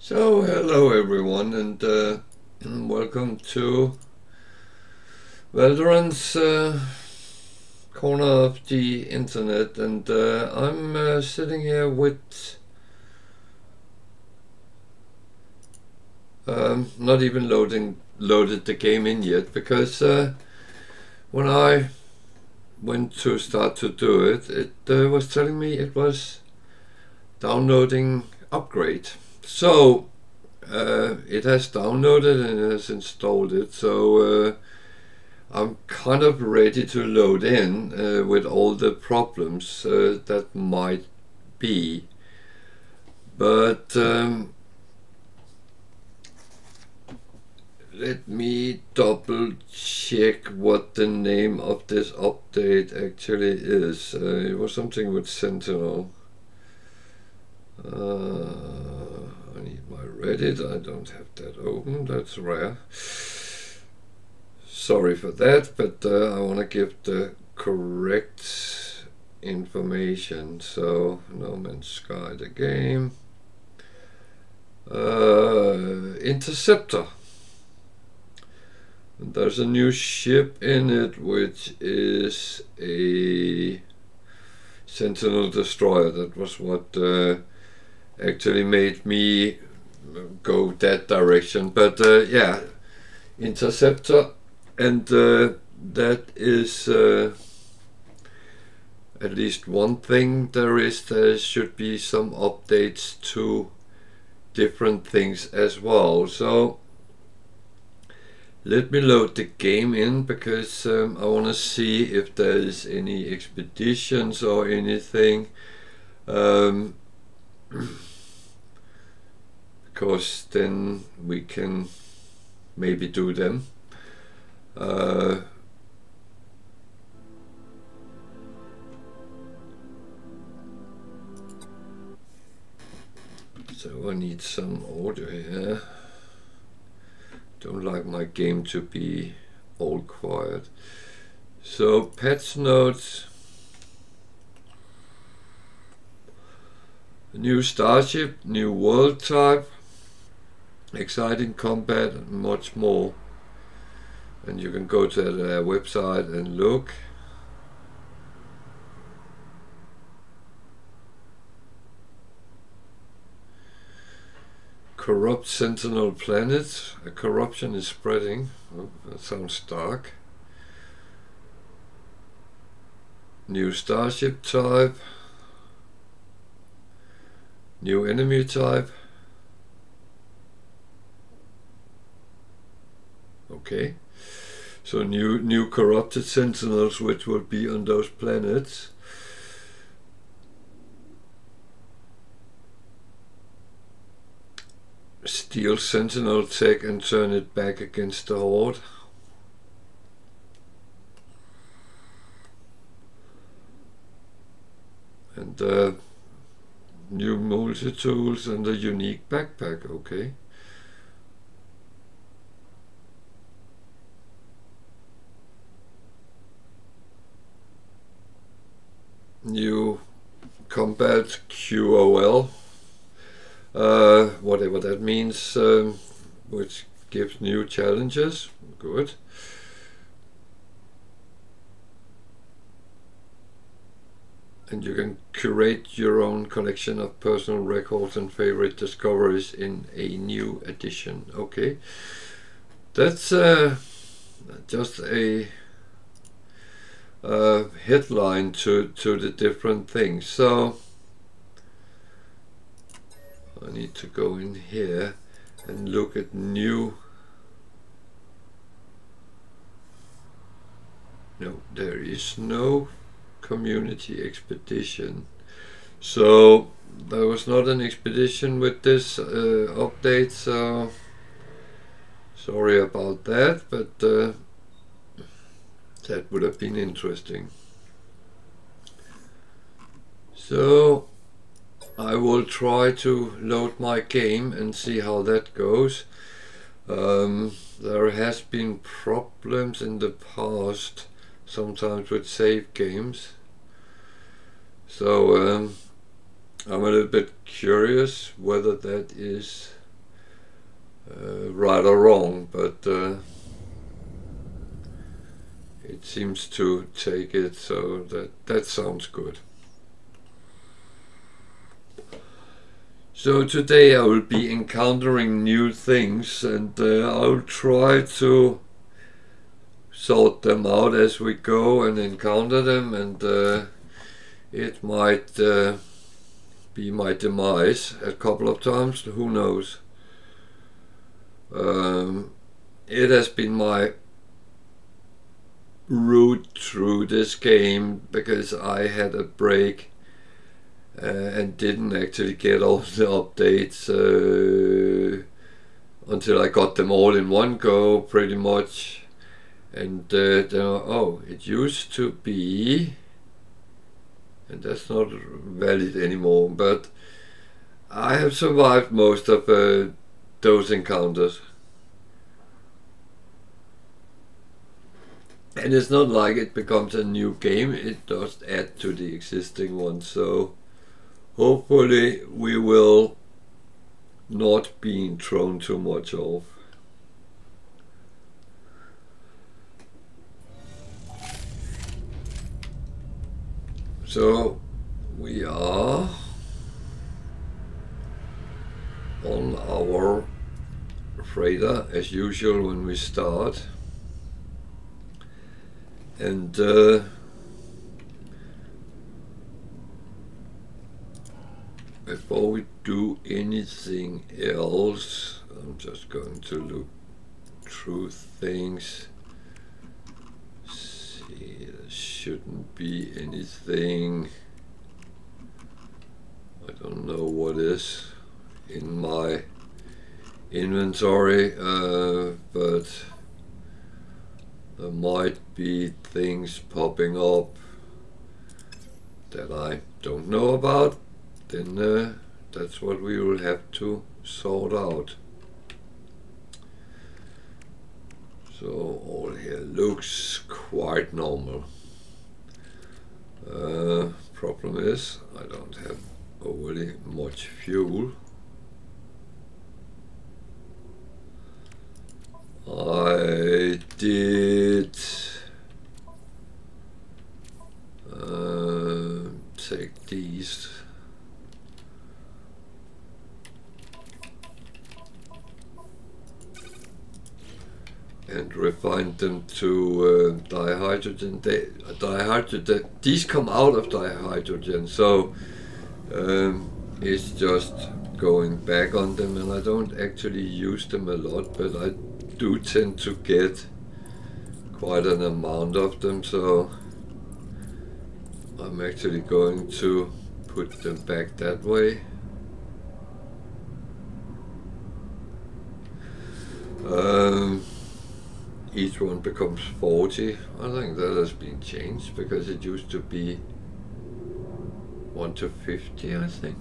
So, hello everyone, and welcome to Valorant's corner of the internet. And I'm sitting here with not even loaded the game in yet, because when I went to start to do it, it was telling me it was downloading upgrade. So it has downloaded and it has installed it, so I'm kind of ready to load in with all the problems that might be. But let me double check what the name of this update actually is. It was something with Sentinel. I need my Reddit. I don't have that open. That's rare. Sorry for that, but I want to give the correct information. So, No Man's Sky, the game. Interceptor. And there's a new ship in it, which is a Sentinel destroyer. That was what actually made me go that direction. But yeah, Interceptor. And that is at least one thing there should be some updates to different things as well. So let me load the game in, because I want to see if there is any expeditions or anything. Because then we can maybe do them. So I need some audio here. Don't like my game to be all quiet. So patch notes. New starship, new world type, exciting combat, and much more. And you can go to their website and look. Corrupt Sentinel planet. Corruption is spreading. Oh, that sounds dark. New starship type. New enemy type. Okay. So new corrupted sentinels, which will be on those planets. Steal sentinel tech and turn it back against the horde. And new multi-tools and a unique backpack. Okay. New combat QOL, whatever that means, which gives new challenges. Good. And you can curate your own collection of personal records and favorite discoveries in a new edition. Okay, that's just a headline to the different things. So I need to go in here and look at new. No, there is no community expedition. So there was not an expedition with this update, so sorry about that, but that would have been interesting. So I will try to load my game and see how that goes. There has been problems in the past, sometimes with save games. So I'm a little bit curious whether that is right or wrong, but it seems to take it, so that sounds good. So today I will be encountering new things, and I'll try to sort them out as we go and encounter them, and it might be my demise a couple of times, who knows. It has been my route through this game because I had a break and didn't actually get all the updates until I got them all in one go, pretty much. And then, oh, it used to be, and that's not valid anymore, but I have survived most of those encounters. And it's not like it becomes a new game, it does add to the existing one, so hopefully we will not be thrown too much off. So we are on our freighter as usual when we start, and before we do anything else, I'm just going to look through things. See, there shouldn't be anything. I don't know what is in my inventory, but there might be things popping up that I don't know about. Then that's what we will have to sort out. So all here looks quite normal. Problem is I don't have overly much fuel. I did take these. And refine them to dihydrogen. These come out of dihydrogen, so it's just going back on them, and I don't actually use them a lot, but I do tend to get quite an amount of them, so I'm actually going to put them back that way. Each one becomes 40. I think that has been changed because it used to be 1 to 50, I think.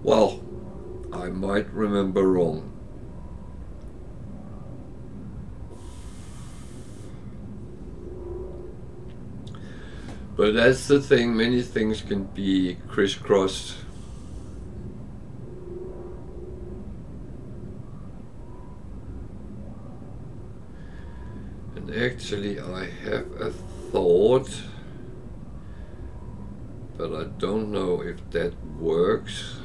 Well, I might remember wrong. But that's the thing, many things can be crisscrossed. Actually, I have a thought, but I don't know if that works.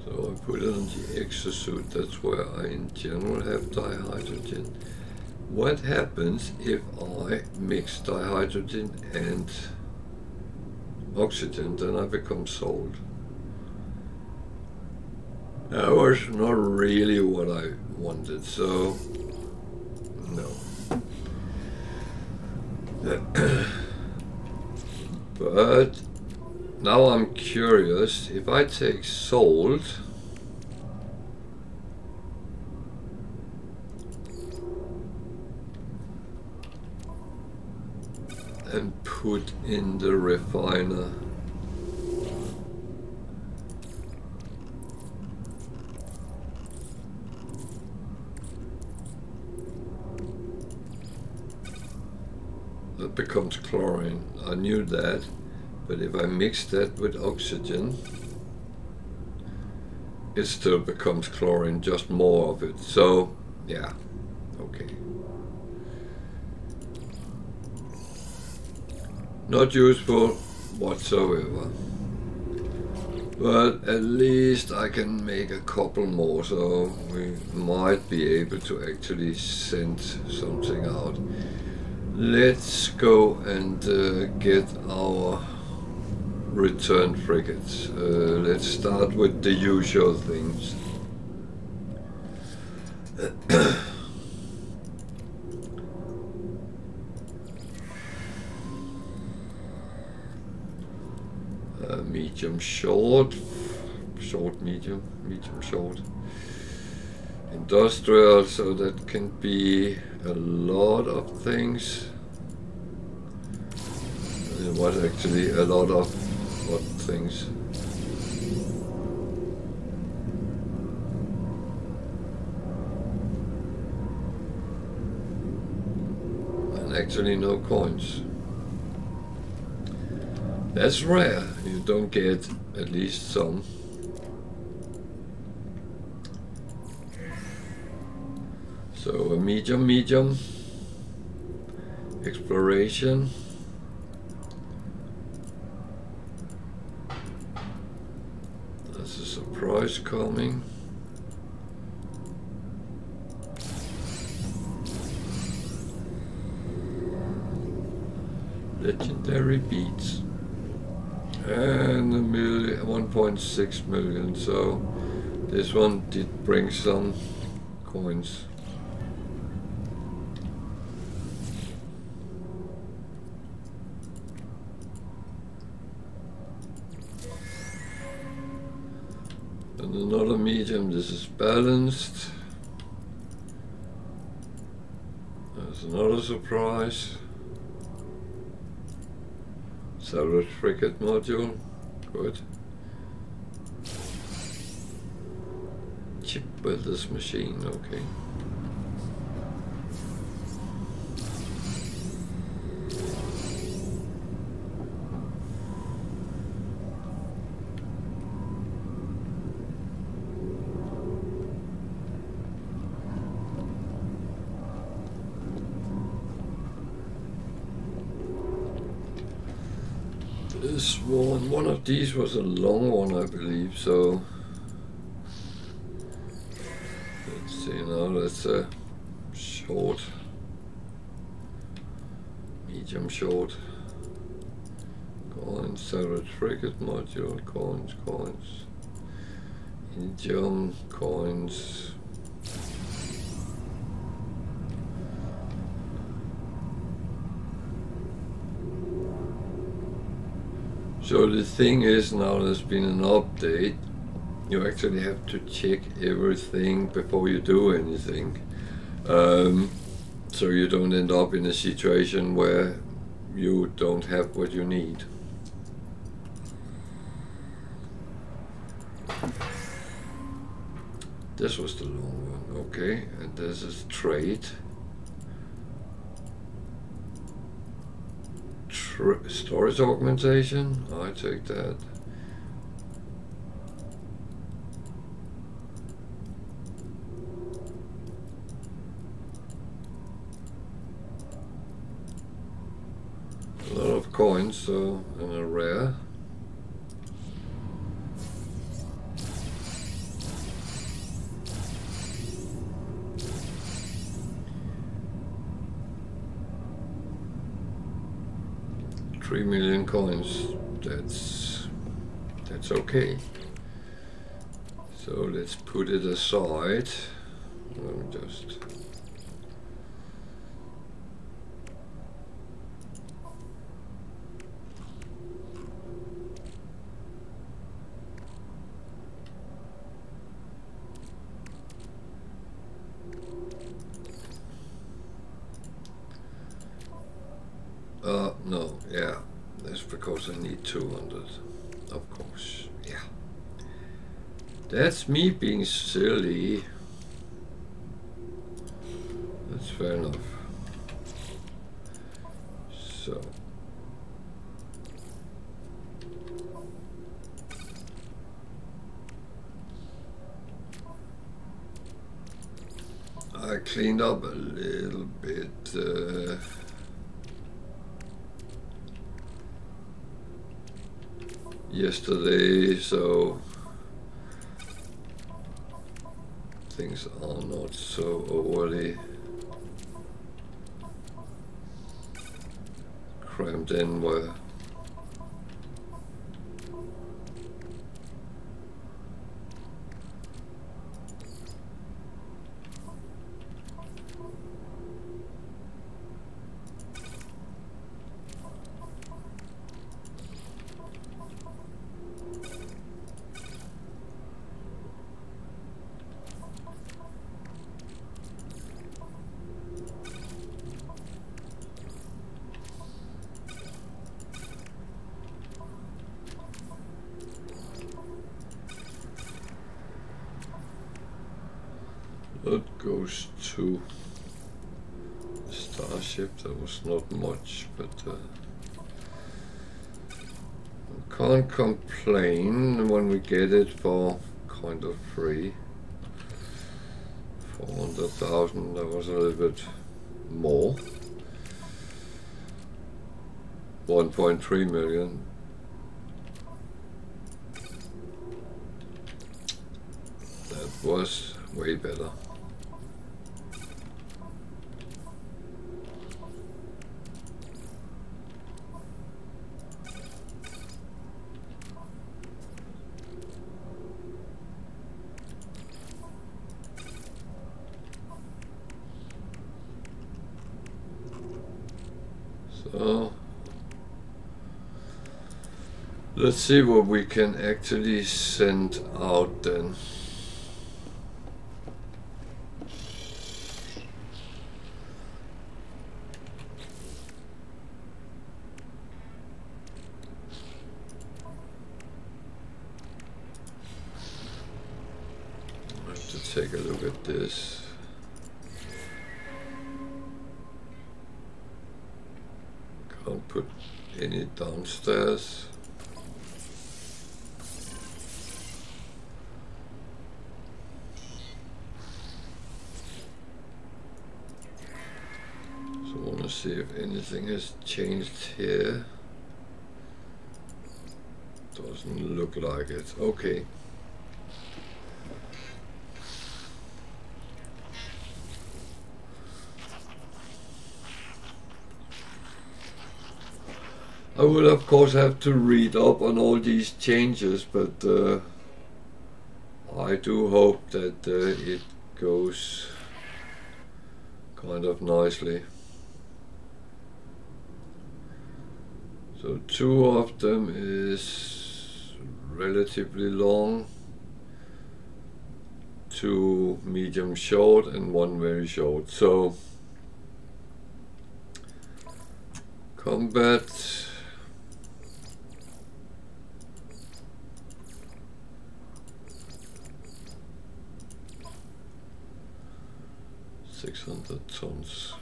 So I put it on the exosuit, that's where I in general have dihydrogen. What happens if I mix dihydrogen and oxygen? Then I become salt. That was not really what I wanted, so no. But now I'm curious, if I take salt and put in the refiner, it becomes chlorine. I knew that, but if I mix that with oxygen, it still becomes chlorine, just more of it. So, yeah, okay. Not useful whatsoever. But at least I can make a couple more, so we might be able to actually send something out. Let's go and get our return frigates. Let's start with the usual things. Medium short, short medium, medium short. Industrial, so that can be a lot of things. What actually a lot of what things? And actually no coins. That's rare. You don't get at least some. So a medium exploration. There's a surprise coming. Legendary beats. And 1.6 million, so this one did bring some coins. And another medium, this is balanced. There's another surprise. Salvage frigate module, good. Chip builder's machine, okay. This one of these was a long one, I believe, so let's see now, that's a short, medium short, coins, salvage frigate module, coins, indium, coins. So the thing is, now there's been an update, you actually have to check everything before you do anything. So you don't end up in a situation where you don't have what you need. This was the long one, okay, and this is trade. Storage augmentation, I take that. A lot of coins, so, and a rare. $3 million coins, that's okay. So let's put it aside. Let me just no, yeah, that's because I need 200, of course, yeah. That's me being silly. That's fair enough. So I cleaned up a little bit yesterday, so things are not so overly crammed in where that goes to the starship. That was not much, but can't complain when we get it for kind of free. 400,000, that was a little bit more. 1.3 million. That was way better. So let's see what we can actually send out then. I have to take a look at this. Can't put any downstairs. So I want to see if anything has changed here. Doesn't look like it. Okay. I will of course have to read up on all these changes, but I do hope that it goes kind of nicely. So 2 of them is relatively long, 2 medium short and 1 very short. So combat, tons.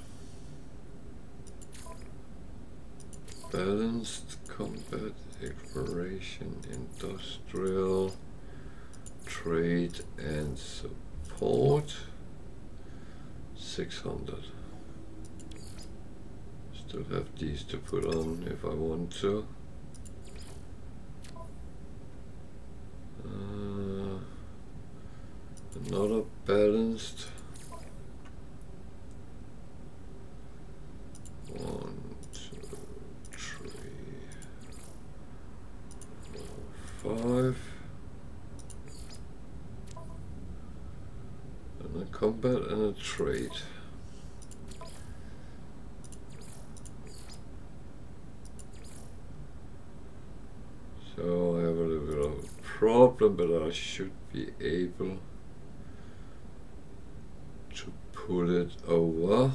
Balanced combat, exploration, industrial, trade and support, 600. Still have these to put on if I want to. Another balanced. 1, 2, 3, 4, 5. And a combat and a trade. So I have a little bit of a problem, but I should be able to pull it over.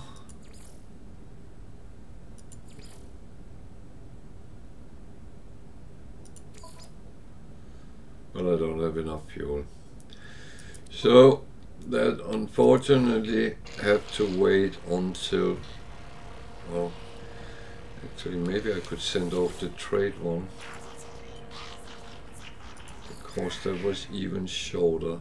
But I don't have enough fuel. So that unfortunately have to wait until, well, Actually, maybe I could send off the trade one, because that was even shorter.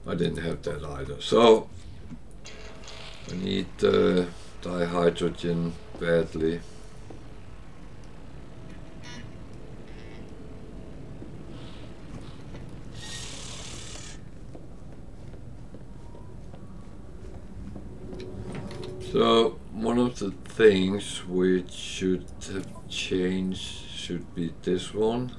I didn't have that either, so I need dihydrogen badly. So one of the things which should have changed should be this one.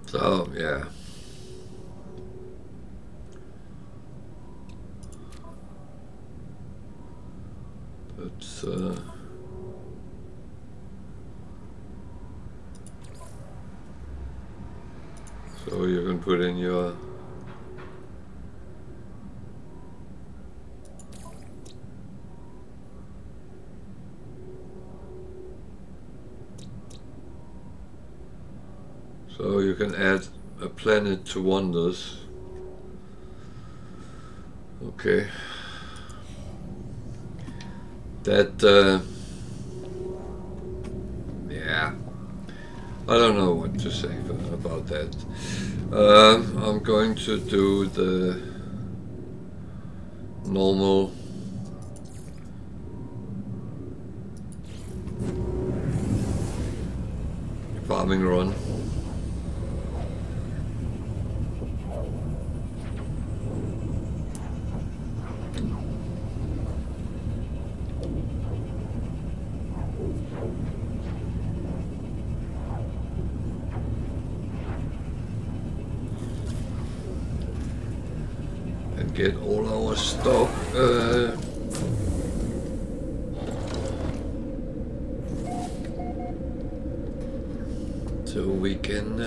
So yeah, but so you can put in your you can add a planet to wonders. Okay. That yeah, I don't know what to say about that. I'm going to do the normal farming run. Get all our stock so we can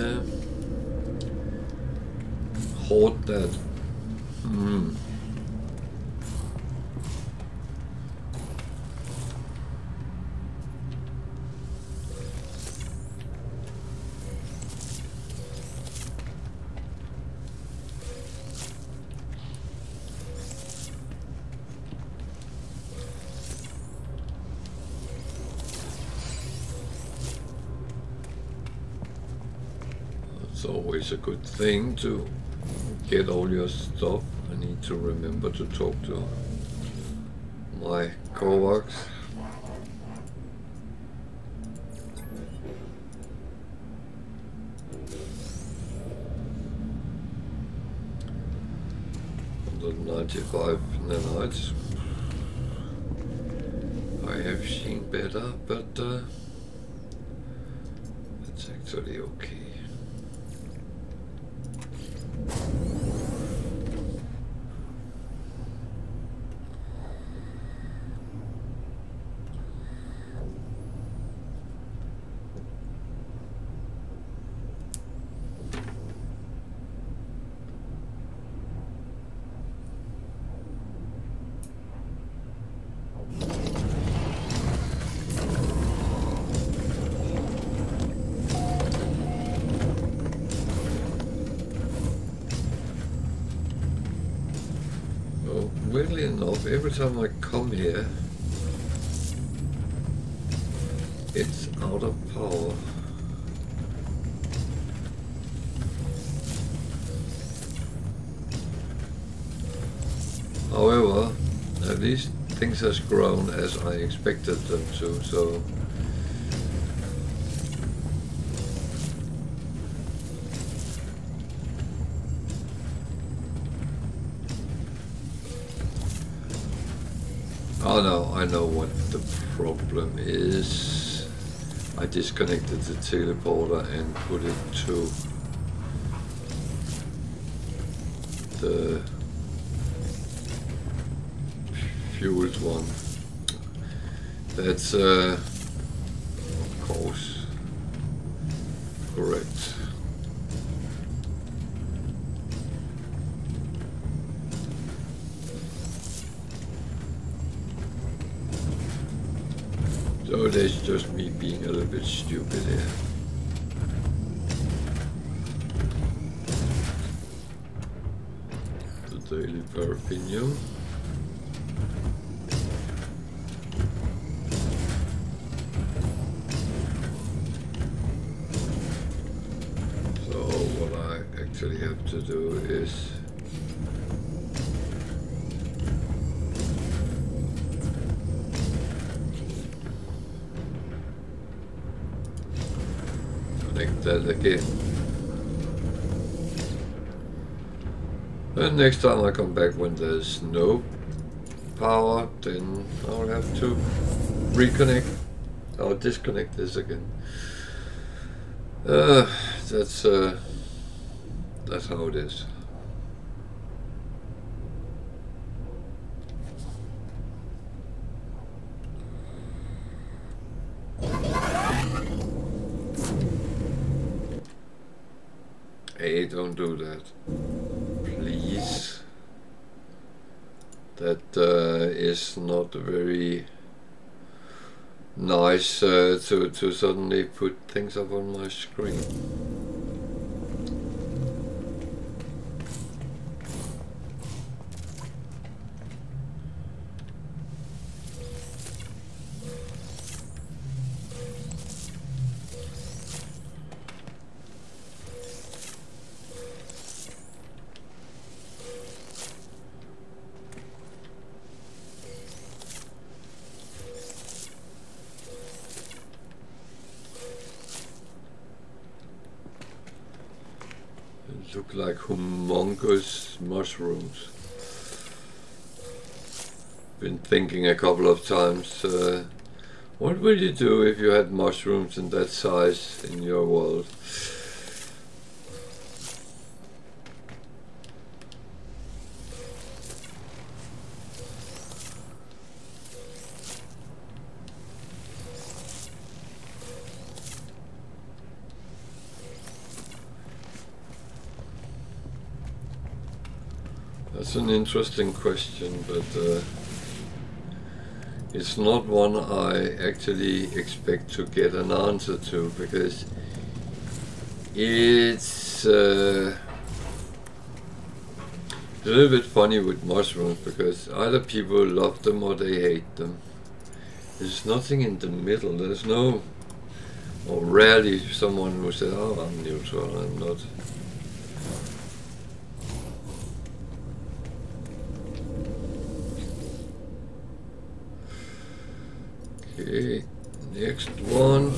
hoard that. It's always a good thing to get all your stuff. I need to remember to talk to my co-works. The 95 nanites. I have seen better, but it's actually okay. weirdly enough, every time I come here, it's out of power. However, at least things has grown as I expected them to, so oh no, I know what the problem is. I disconnected the teleporter and put it to the fueled one. That's of course correct. So that's just me being a little bit stupid here. The daily parapinium. So what I actually have to do is that again. And next time I come back when there's no power, then I'll have to reconnect or disconnect this again. That's how it is. Hey, don't do that, please. That is not very nice to suddenly put things up on my screen. Look like humongous mushrooms. Been thinking a couple of times, what would you do if you had mushrooms in that size in your world? That's an interesting question, but it's not one I actually expect to get an answer to, because it's a little bit funny with mushrooms, because either people love them or they hate them. There's nothing in the middle. There's no, or rarely someone who says, oh, I'm neutral, I'm not. Okay, next one.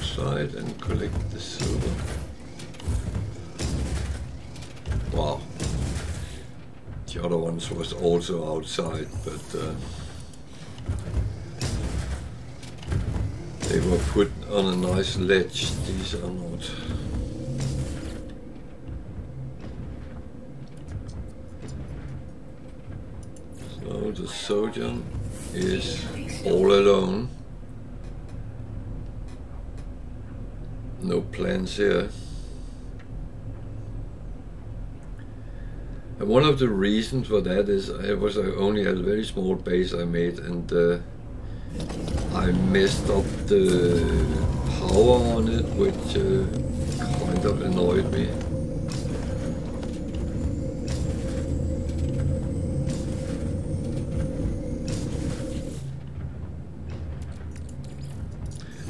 outside and collect the silver. Wow. The other ones was also outside, but they were put on a nice ledge. These are not. So the soldier is all alone. No plans here. And one of the reasons for that is it was only a very small base I made, and I messed up the power on it, which kind of annoyed me.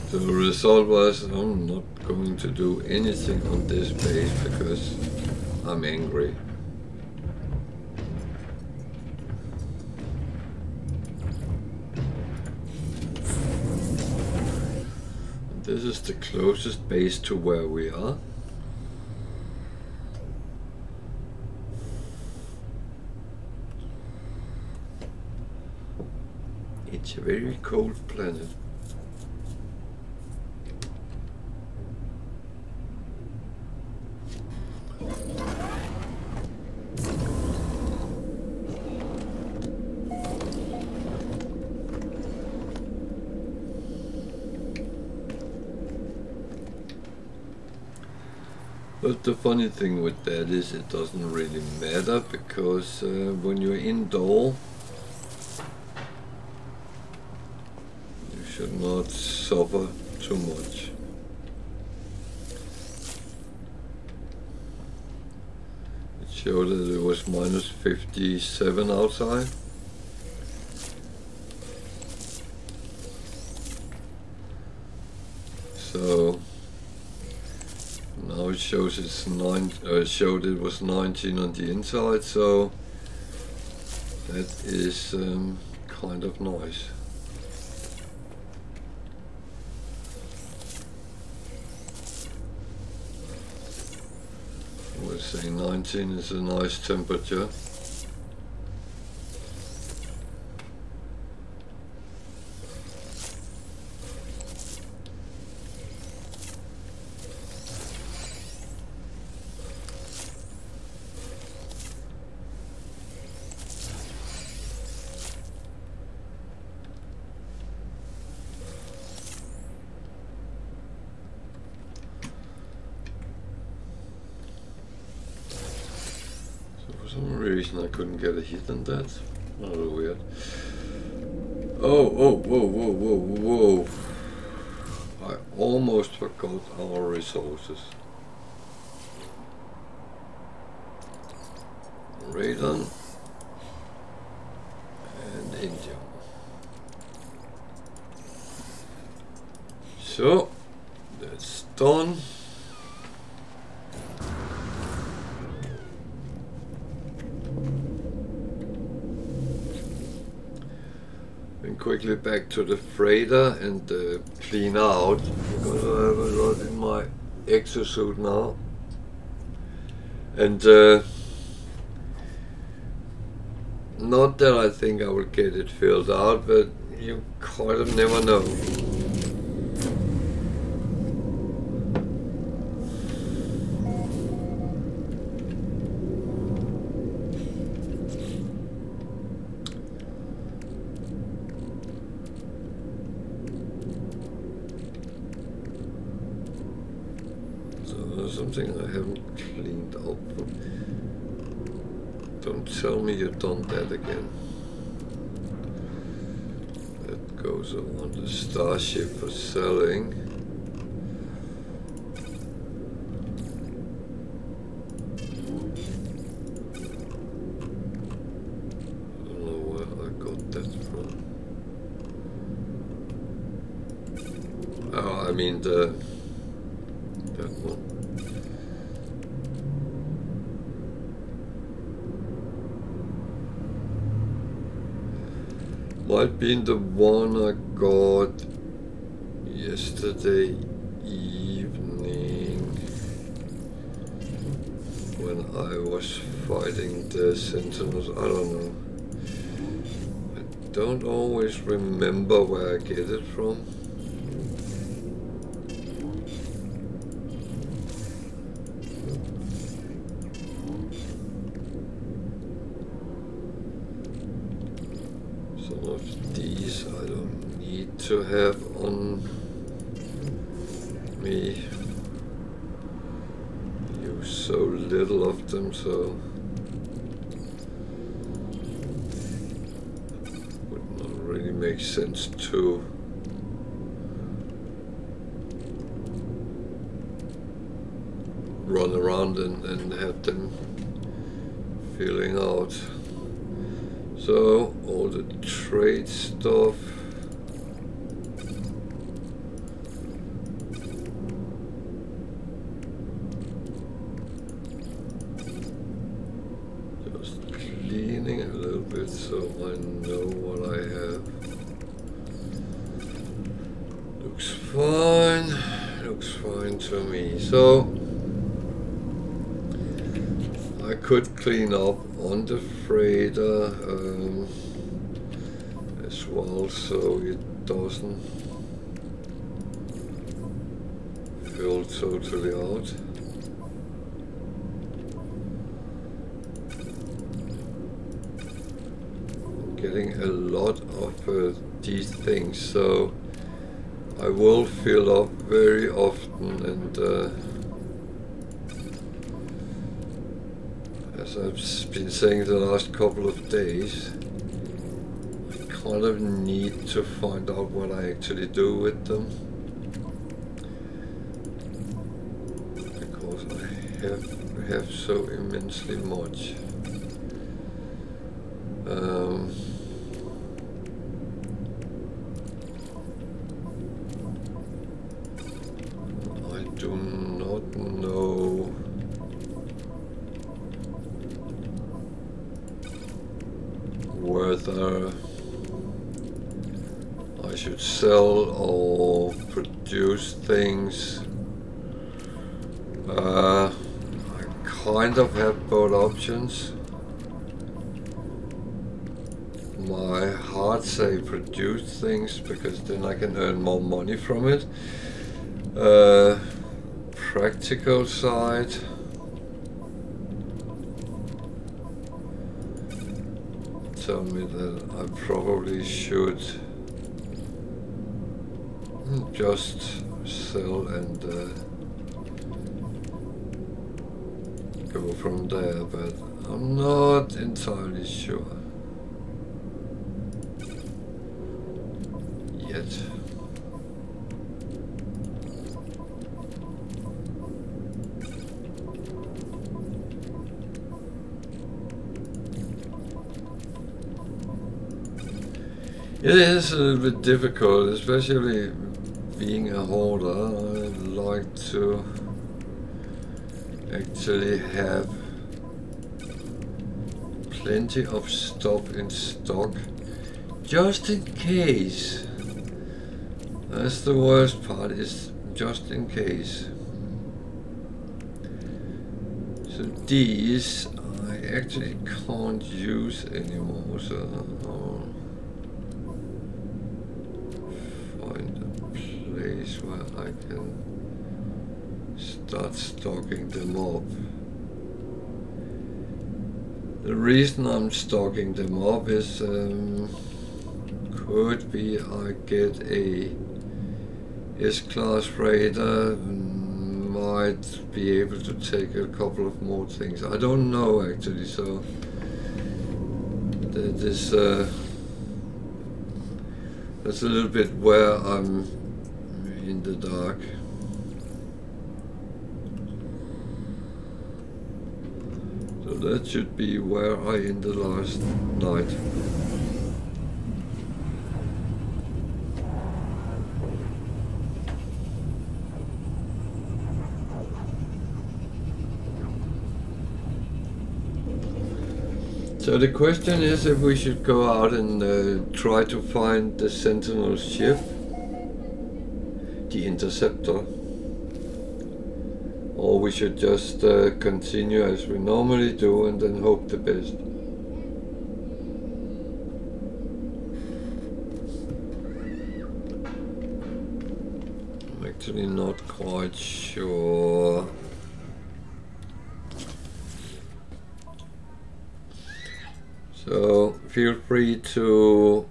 So the result was I'm not going to do anything on this base because I'm angry. This is the closest base to where we are. It's a very cold planet. But the funny thing with that is it doesn't really matter, because when you're indoor you should not suffer too much. It showed that it was minus 57 outside. So now it shows it's showed it was 19 on the inside, so that is kind of nice. I would say 19 is a nice temperature. For some reason I couldn't get a hit on that. A little weird. Oh, whoa. I almost forgot our resources. Radon and India. So that's done. Quickly back to the freighter and clean out, because I have a lot in my exosuit now, and not that I think I will get it filled out, but you kind of never know. Something I haven't cleaned up. Don't tell me you've done that again. That goes on the starship for selling. I don't know where I got that from. Oh, I mean that one. Might be the one I got yesterday evening when I was fighting the Sentinels. I don't know. I don't always remember where I get it from. Some of these I don't need to have on me. Use so little of them, so would not really make sense to run around and have them filling out. So all the trade stuff, just cleaning a little bit so I know what I have. Looks fine to me. So I could clean up on the freighter as well, so it doesn't fill totally out. I'm getting a lot of these things, so I will fill up very often, and as I've been saying the last couple of days, I kind of need to find out what I actually do with them, because I have so immensely much. I do not know whether I should sell or produce things. I kind of have both options. My heart say produce things because then I can earn more money from it. Practical side, tell me that I probably should just sell and go from there, but I'm not entirely sure yet. It is a little bit difficult, especially being a hoarder. I like to actually have plenty of stuff in stock, just in case. That's the worst part, is just in case. So these I actually can't use anymore, so I'll find a place where I can start stocking them up. The reason I'm stocking them up is could be I get a S-class freighter, might be able to take a couple of more things. I don't know actually, so this that's a little bit where I'm in the dark. So that should be where I ended last night. So the question is if we should go out and try to find the Sentinel ship, the Interceptor. or we should just continue as we normally do and then hope the best. I'm actually not quite sure. So feel free to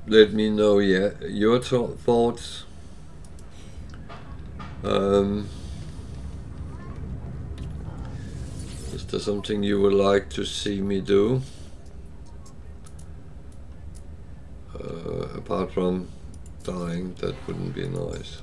let me know your thoughts. Is there something you would like to see me do? Apart from dying, that wouldn't be nice.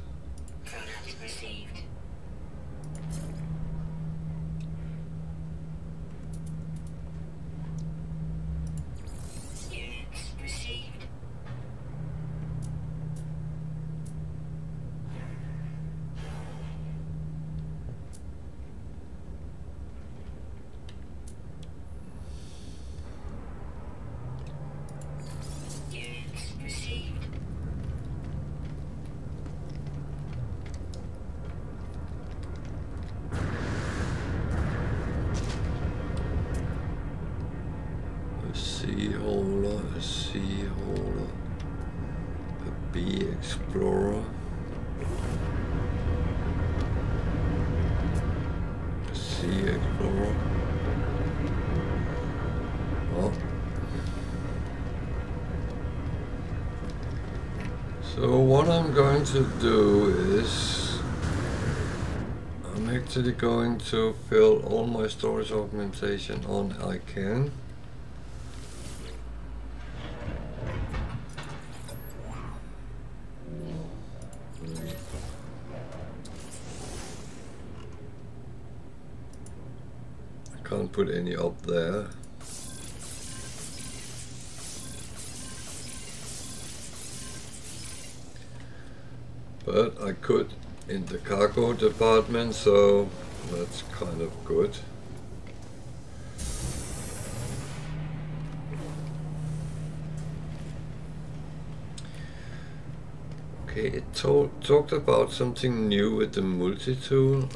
So what I'm going to do is I'm actually going to fill all my storage augmentation on I can. I can't put any up there. But I could in the cargo department, so that's kind of good. Okay, it talked about something new with the multi-tool.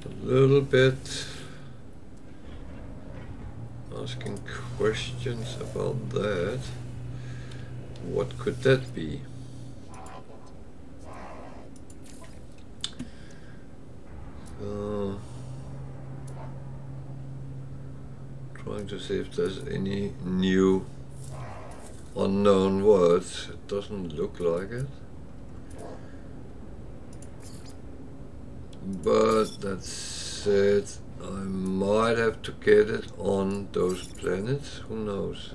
A little bit asking questions about that. What could that be? Trying to see if there's any new unknown words. It doesn't look like it. But that said, I might have to get it on those planets, who knows?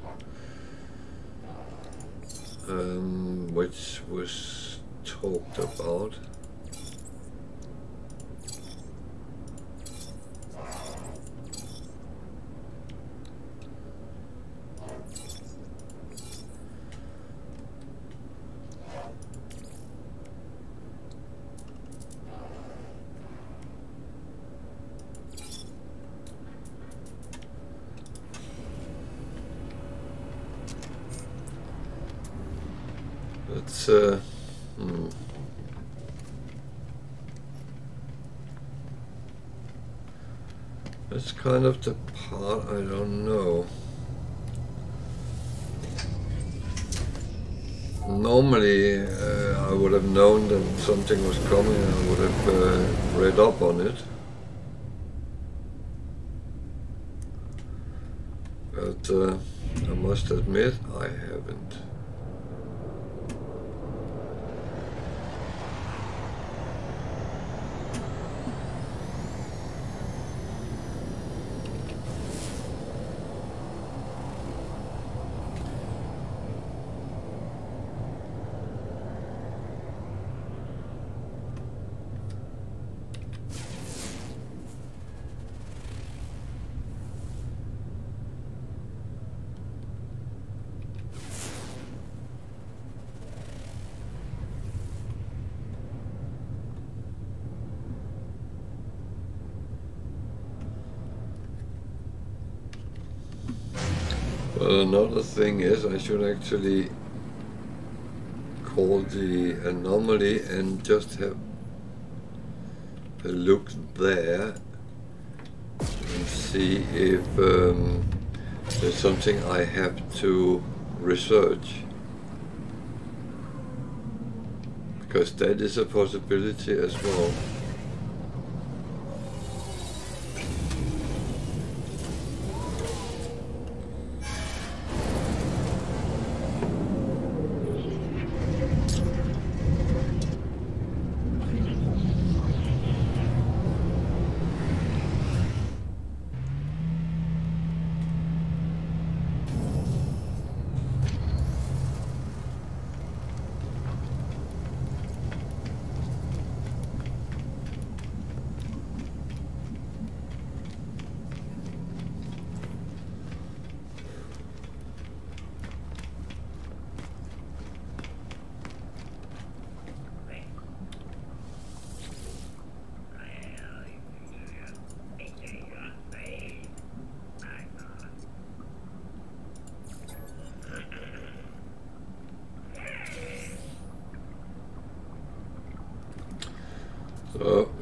Which was talked about. That's kind of the part I don't know. Normally I would have known that something was coming and I would have read up on it. But I must admit I haven't. Well, another thing is I should actually call the anomaly and just have a look there and see if there's something I have to research, because that is a possibility as well.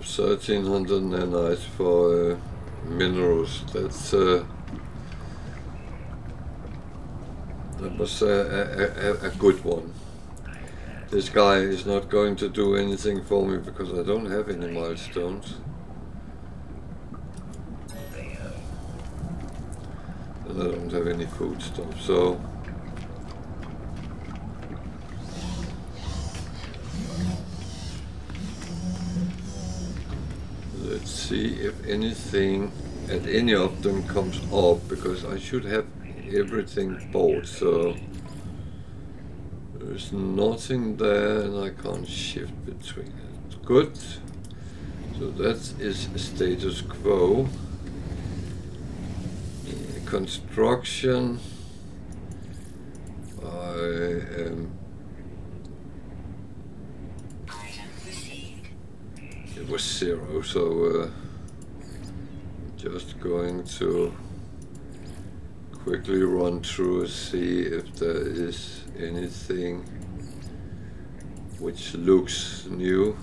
So 1300 nanites for minerals. That's that was a good one. This guy is not going to do anything for me because I don't have any milestones. And I don't have any food stuff, so let's see if anything at any of them comes up, because I should have everything bought, so there's nothing there and I can't shift between it. Good. So that is status quo. Construction, it was 0, so just going to quickly run through and see if there is anything which looks new.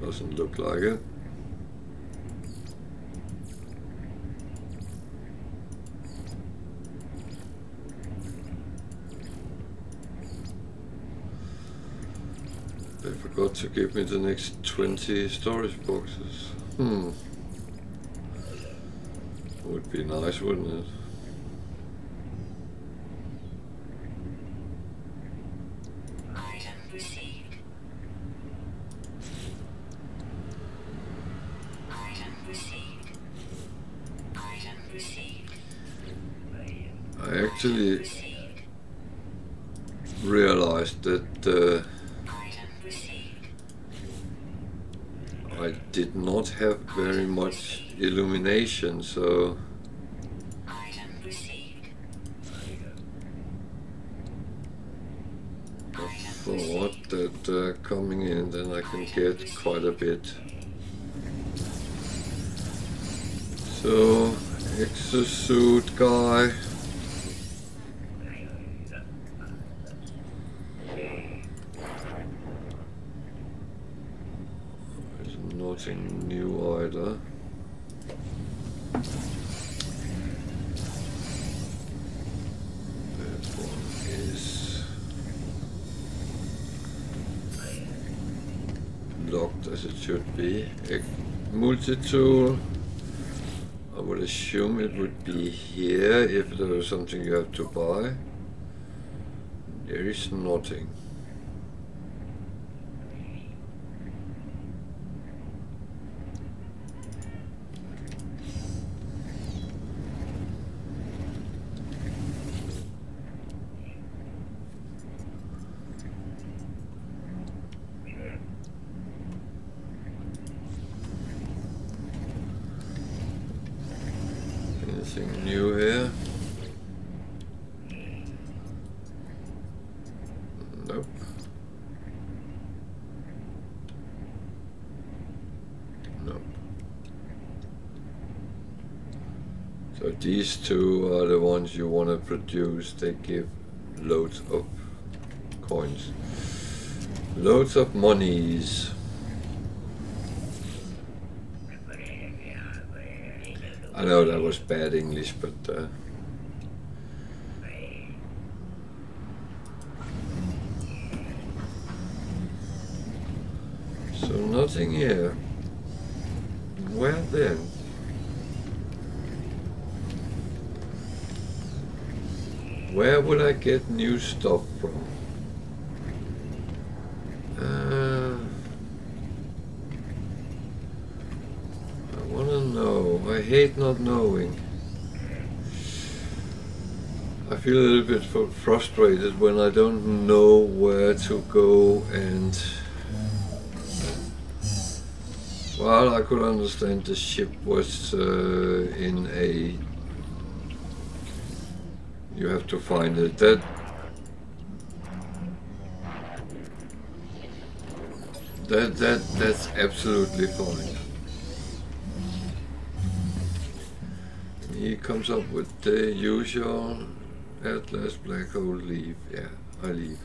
Doesn't look like it. They forgot to give me the next 20 storage boxes. Would be nice, wouldn't it? I actually realized that I did not have very much illumination, so I thought that coming in then I can get quite a bit. So, exosuit guy. Nothing new either. That one is locked as it should be. A multi-tool. I would assume it would be here if there was something you have to buy. There is nothing. Anything new here? Nope. Nope. So these two are the ones you want to produce. They give loads of coins. Loads of monies. I know that was bad English, but so nothing here. Where then? Where would I get new stuff from? I wanna know. I hate not knowing. I feel a little bit frustrated when I don't know where to go, and well, I could understand the ship was in a... You have to find it. That's absolutely fine. He comes up with the usual Atlas black hole leave. Yeah, I leave.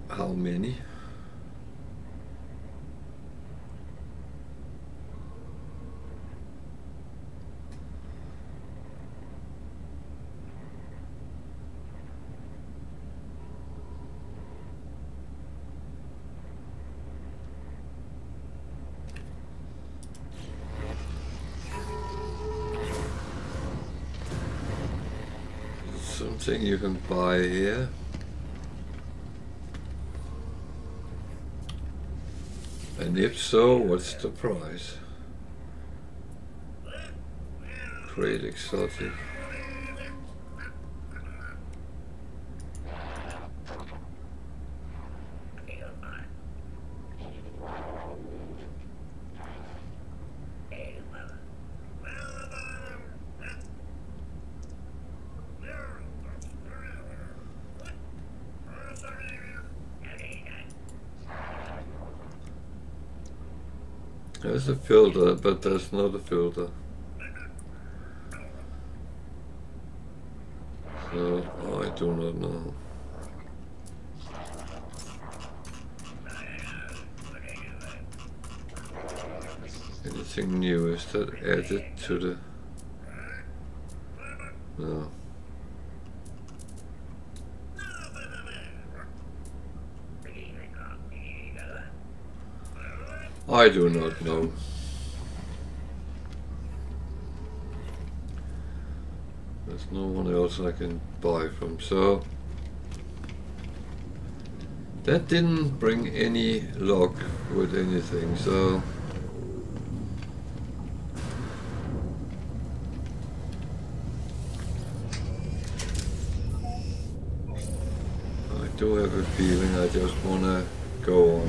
How many? Something you can buy here. And if so, what's the price? Great exotic. There's a filter, but there's not a filter. So I do not know. Anything new? Is that added to the... No. I do not know. There's no one else I can buy from, so that didn't bring any luck with anything, so I do have a feeling I just wanna go on.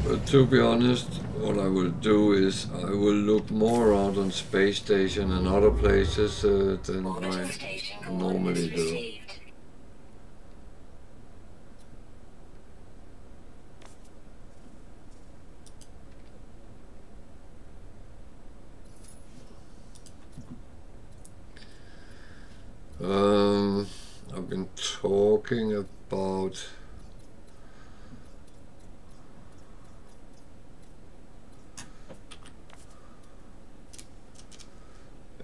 But to be honest, what I will do is I will look more around on space station and other places than I normally do. I've been talking about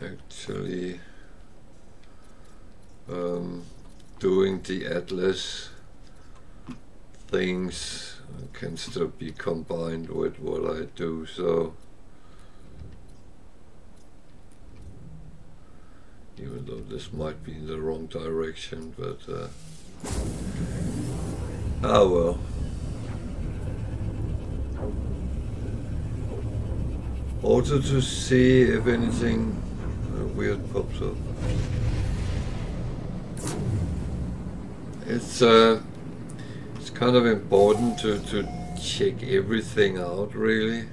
actually doing the Atlas things can still be combined with what I do, so even though this might be in the wrong direction, but oh well. Also to see if anything weird pops up. It's kind of important to check everything out, really.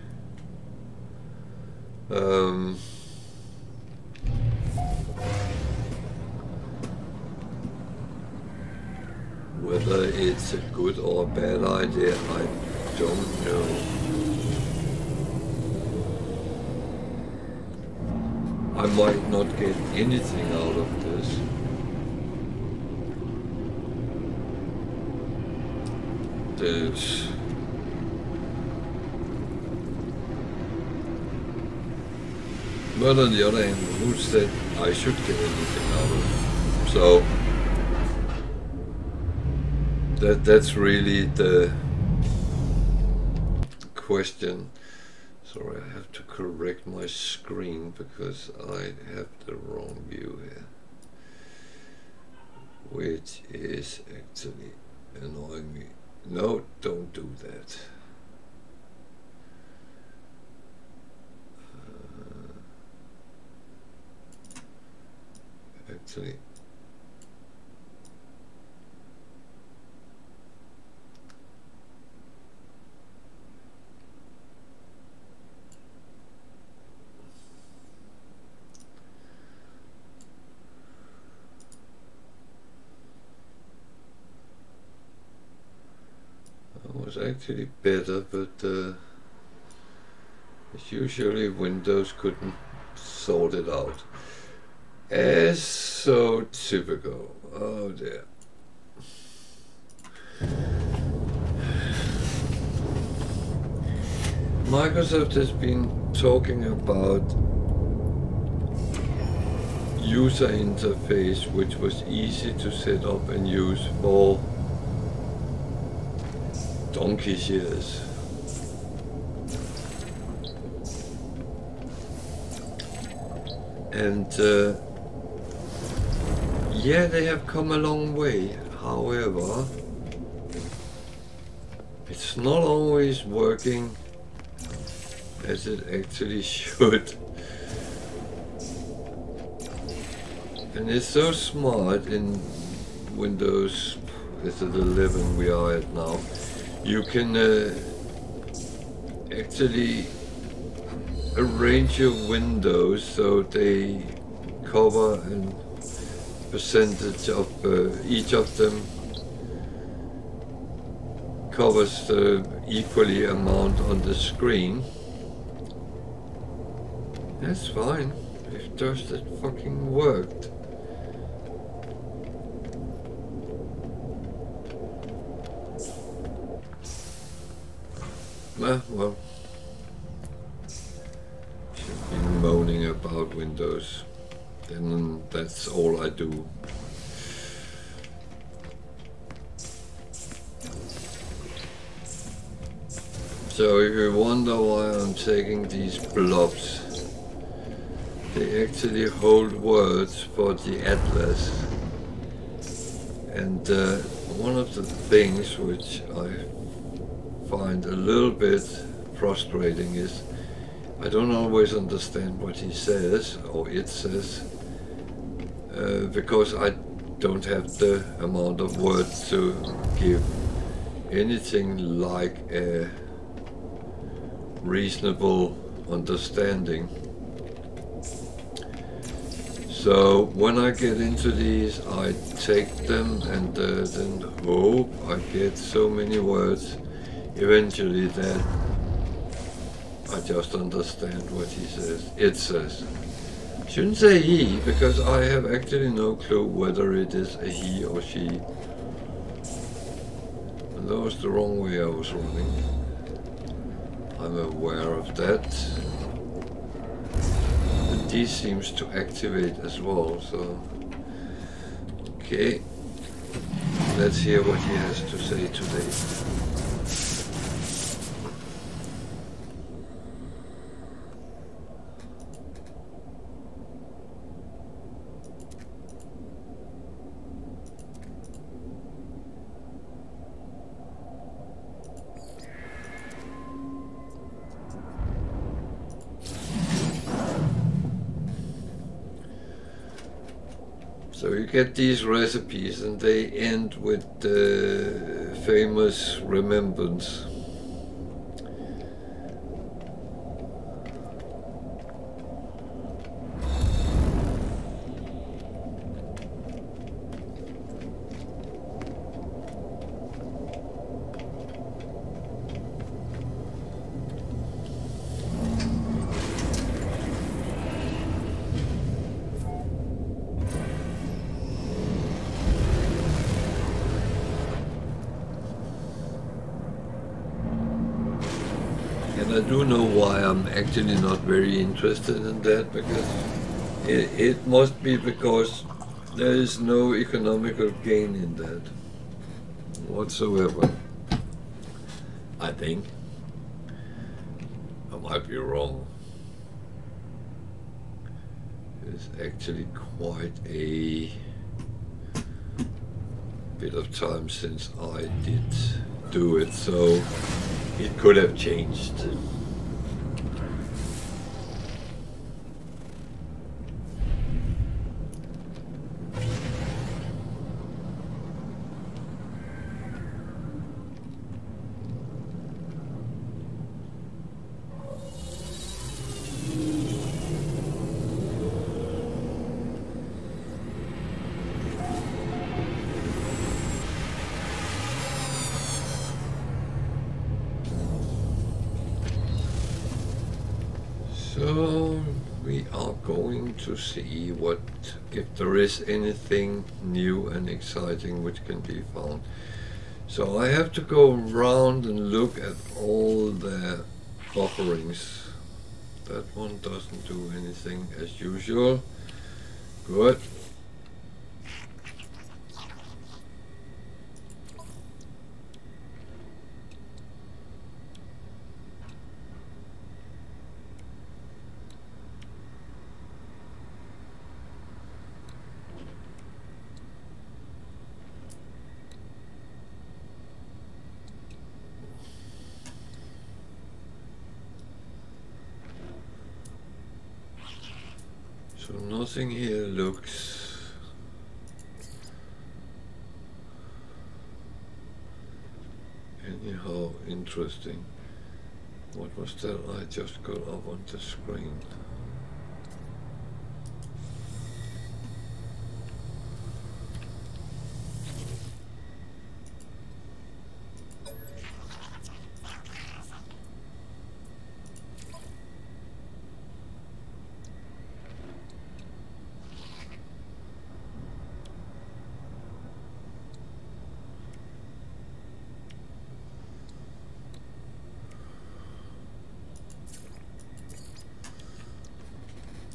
Whether it's a good or a bad idea, I don't know. I might not get anything out of this. But on the other hand, who said I should get anything out of it? So that's really the question. Sorry, I have to correct my screen because I have the wrong view here, which is actually annoying me. No, don't do that. Actually, was actually better, but as usually Windows couldn't sort it out. As so typical. Oh dear. Microsoft has been talking about user interface which was easy to set up and use for donkey's years. And yeah, they have come a long way. However, it's not always working as it actually should. And it's so smart in Windows, is it 11 we are at now, you can actually arrange your windows so they cover a percentage of each of them covers the equally amount on the screen. That's fine, if just it fucking worked. Well, should be moaning about Windows, then that's all I do. So if you wonder why I'm taking these blobs, they actually hold words for the atlas. And one of the things which I find a little bit frustrating is I don't always understand what he says or it says because I don't have the amount of words to give anything like a reasonable understanding. So when I get into these, I take them and then hope I get so many words eventually that I just understand what he says. It says. Shouldn't say he, because I have actually no clue whether it is a he or she. And that was the wrong way I was running. I'm aware of that. And D seems to activate as well, so okay. Let's hear what he has to say today. So you get these recipes and they end with the famous remembrance. I do know why I'm actually not very interested in that, because it must be because there is no economical gain in that whatsoever. I think. I might be wrong. It's actually quite a bit of time since I did do it, so it could have changed. So we are going to see what, if there is anything new and exciting which can be found. So I have to go around and look at all the offerings. That one doesn't do anything as usual. Good. So nothing here looks anyhow interesting. What was that I just got up on the screen?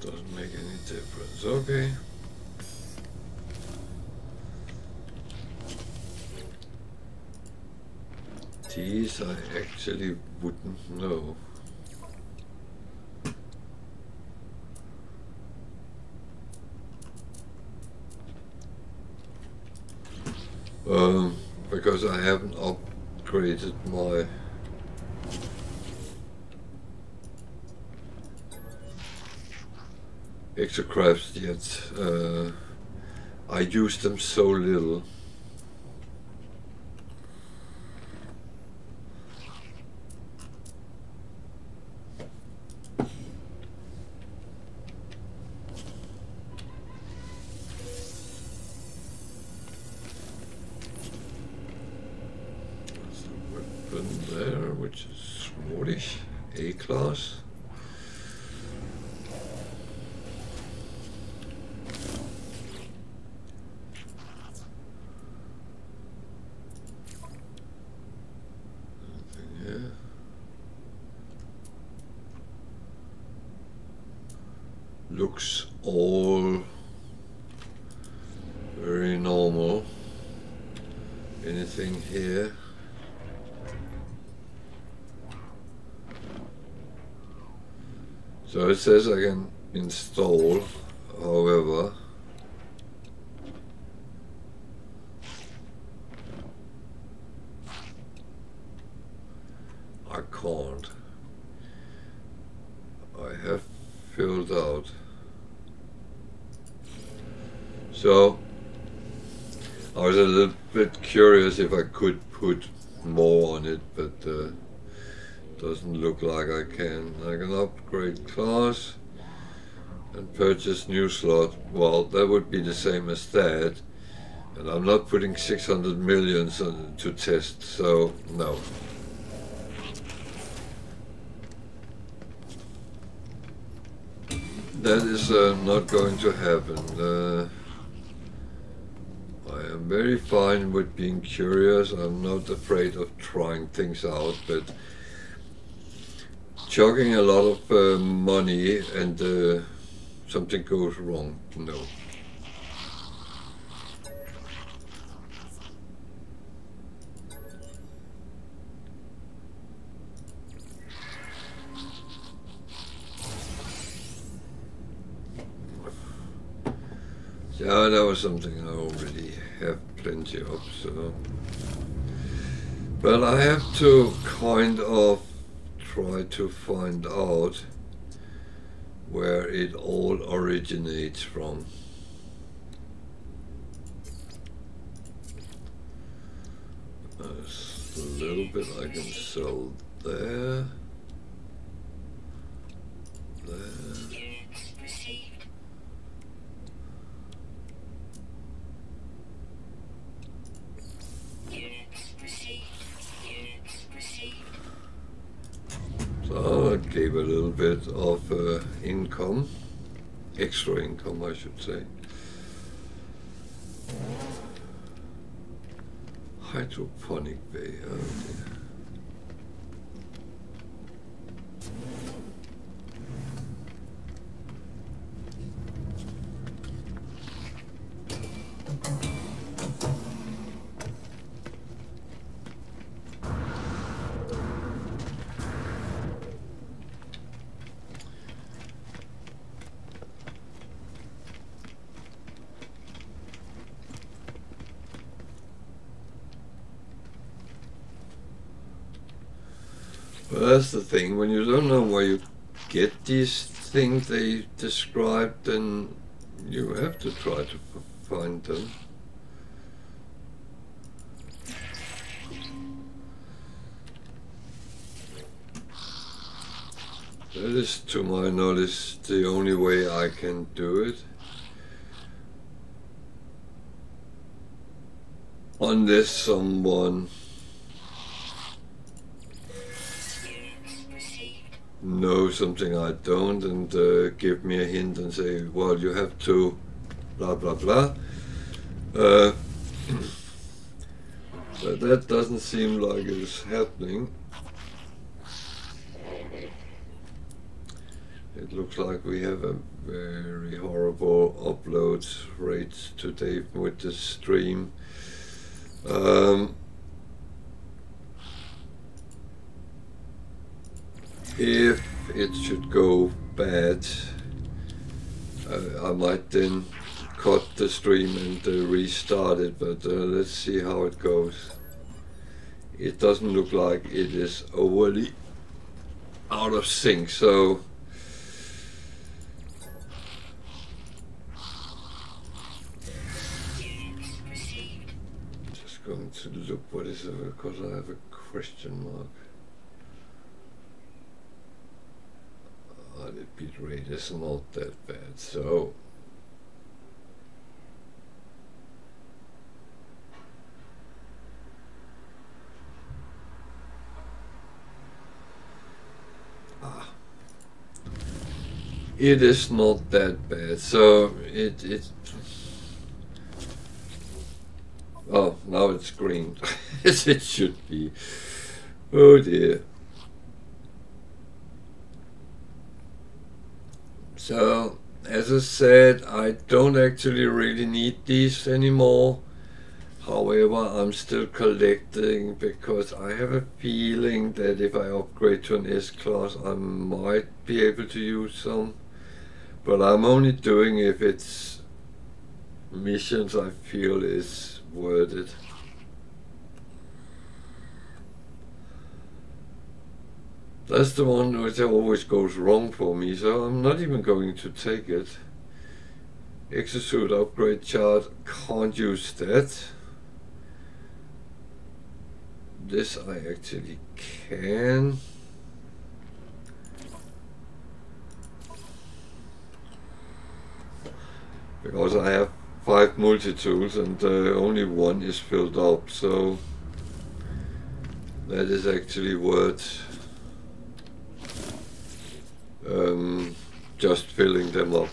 Doesn't make any difference. Okay. These I actually wouldn't know. Because I haven't upgraded my exocrafts yet. I use them so little. There's a weapon there, which is smallish, A-class. Looks all very normal. Anything here? So it says I can install, however, I can't. I have filled out. So I was a little bit curious if I could put more on it, but doesn't look like I can. I can upgrade class and purchase new slot. Well, that would be the same as that, and I'm not putting 600 millions on to test, so no. That is not going to happen. I am very fine with being curious. I'm not afraid of trying things out, but chucking a lot of money and something goes wrong, no. Yeah, that was something I already have plenty of, so. But I have to kind of try to find out where it all originates from. There's a little bit I can sell there. So that gave a little bit of income, extra income I should say. Hydroponic bay, oh dear. Well, that's the thing, when you don't know where you get these things they describe, then you have to try to find them. That is, to my knowledge, the only way I can do it. Unless someone know something I don't and give me a hint and say, well, you have to blah blah blah. But that doesn't seem like it's happening. It looks like we have a very horrible upload rate today with the stream. If it should go bad, I might then cut the stream and restart it, but let's see how it goes. It doesn't look like it is overly out of sync, so just going to look what is it, because I have a question mark. The bit rate is not that bad, so it is not that bad, so it oh, now it's green as it should be. Oh dear. So, as I said, I don't actually really need these anymore. However, I'm still collecting because I have a feeling that if I upgrade to an S-Class, I might be able to use some. But I'm only doing if it's missions I feel is worth it. That's the one which always goes wrong for me, so I'm not even going to take it. exosuit upgrade chart, can't use that. This I actually can. Because I have 5 multi-tools and only one is filled up, so that is actually worth just filling them up.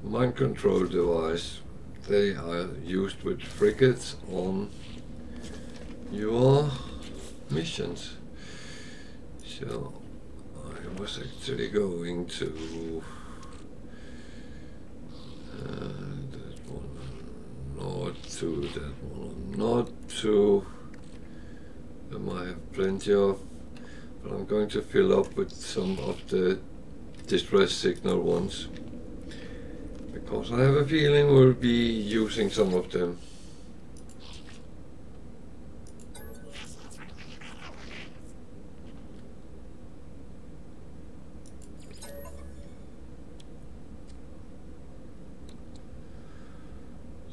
Mind control device. They are used with frigates on your missions. So I was actually going to that one, not to that one, not to. I have plenty of, but I'm going to fill up with some of the distress signal ones. Because I have a feeling we'll be using some of them.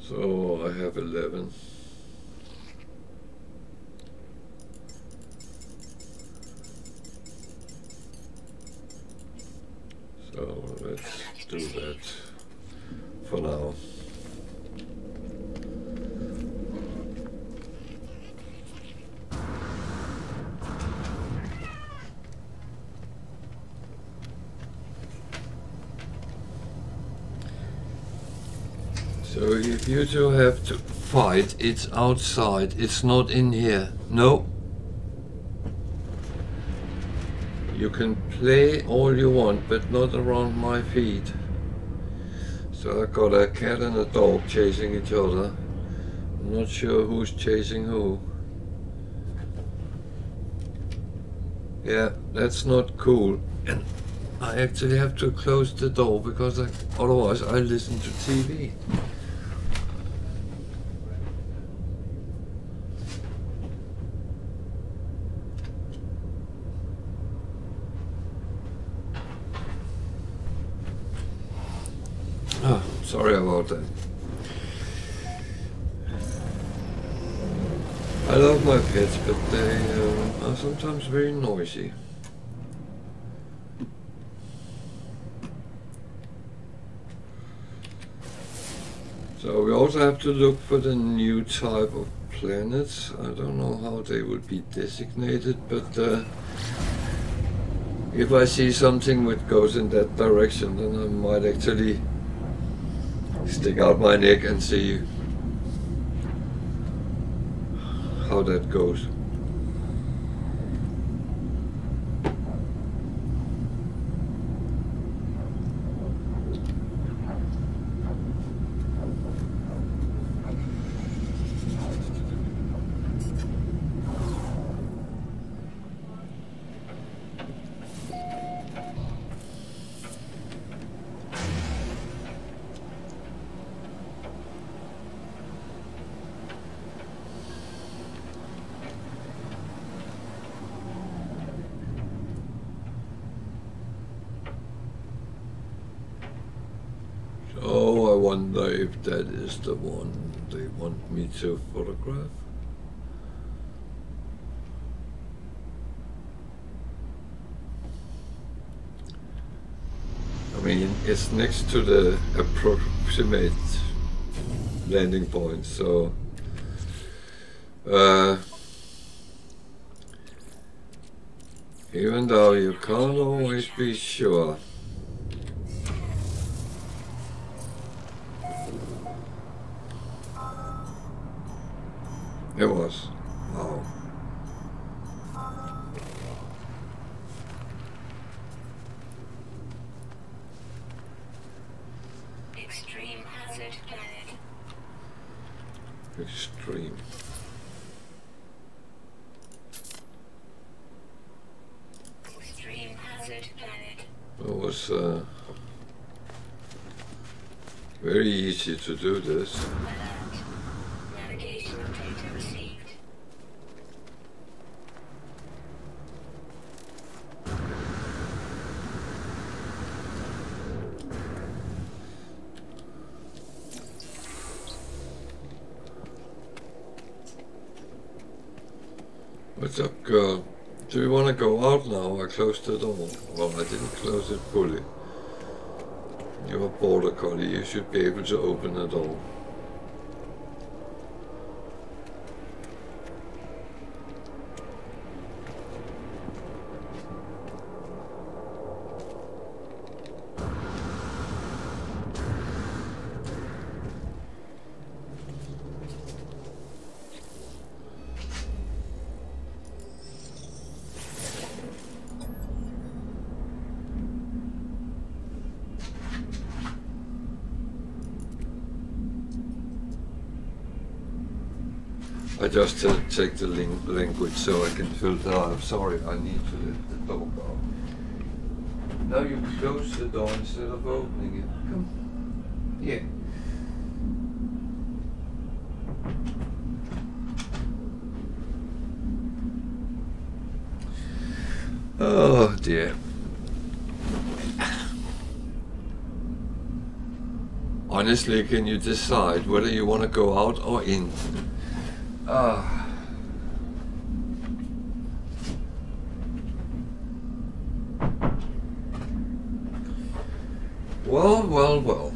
So I have 11. So let's do that for now. So if you two have to fight, it's outside, it's not in here. No. You can play all you want, but not around my feet. So I got a cat and a dog chasing each other. I'm not sure who's chasing who. Yeah, that's not cool. And I actually have to close the door because otherwise I listen to TV. Oh, sorry about that. I love my pets, but they are sometimes very noisy. So we also have to look for the new type of planets. I don't know how they would be designated, but if I see something which goes in that direction, then I might actually stick out my neck and see how that goes. Oh, I wonder if that is the one they want me to photograph. I mean, it's next to the approximate landing point, so even though you can't always be sure. It was. Wow. Extreme hazard planet. Extreme. Extreme hazard planet. It was Very easy to do this. Alert. Navigational data received. What's up, girl? Do you want to go out now? I closed the door. Well, I didn't close it fully. You're a border collie. You should be able to open the door. I just take the language so I can filter out. Sorry, I need to let the dog out. Now you close the door instead of opening it. Come. Yeah. Oh dear. Honestly, can you decide whether you want to go out or in? Well.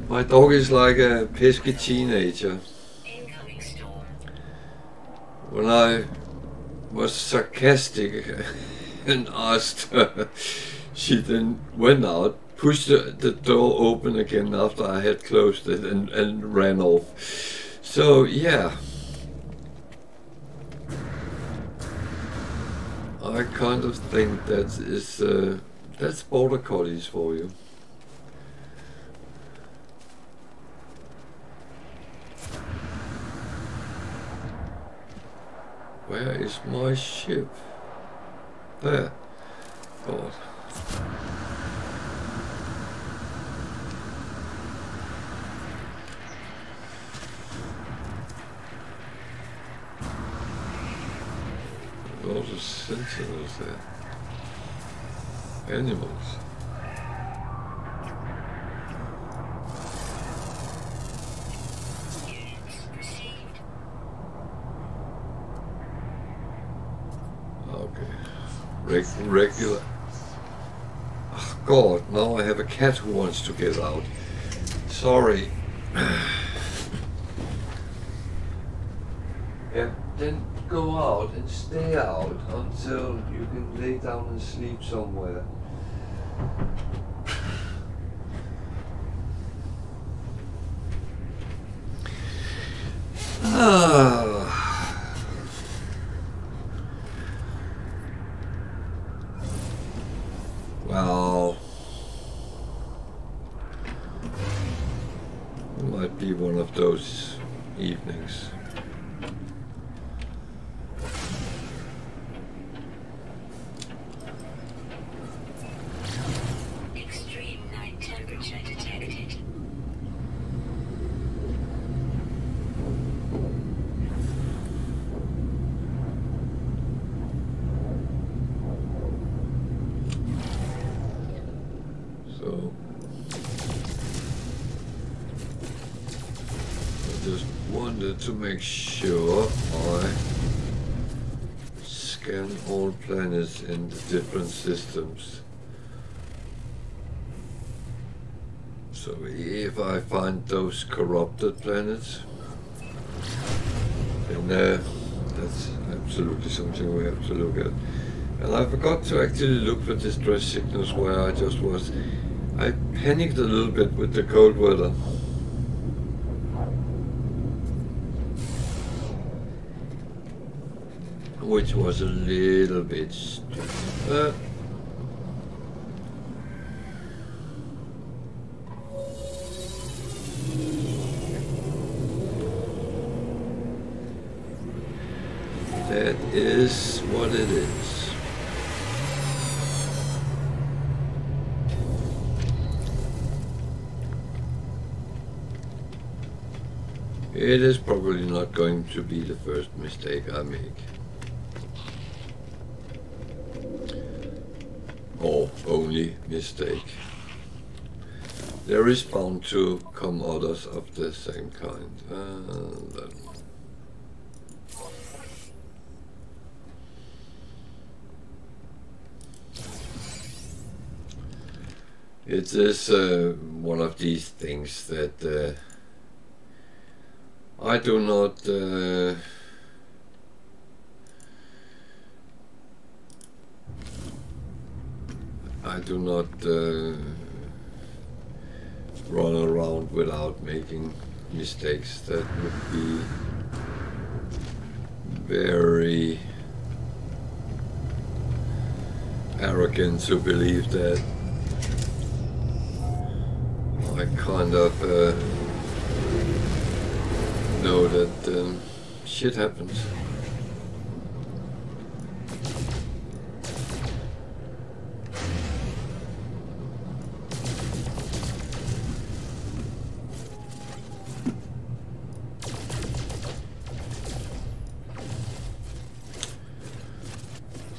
My dog is like a pesky teenager. Incoming storm. When I was sarcastic and asked her, she then went out, pushed the door open again after I had closed it and ran off. So yeah, I kind of think that is that's border collies for you. Where is my ship? There. God. All the sentinels there. Animals. Units received. Okay. Regular. Oh God, now I have a cat who wants to get out. Sorry. Yeah, then go out and stay out until you can lay down and sleep somewhere. Well, it might be one of those evenings. Extreme night temperature detected. So I just wanted to make sure I scan all planets in the different systems. So if I find those corrupted planets, then that's absolutely something we have to look at. And I forgot to actually look for distress signals where I just was. I panicked a little bit with the cold weather. Which was a little bit stupid. That is what it is. It is probably not going to be the first mistake I make. Or only mistake. There is bound to come others of the same kind. It is one of these things that I do not run around without making mistakes. That would be very arrogant to believe that. I kind of know that shit happens.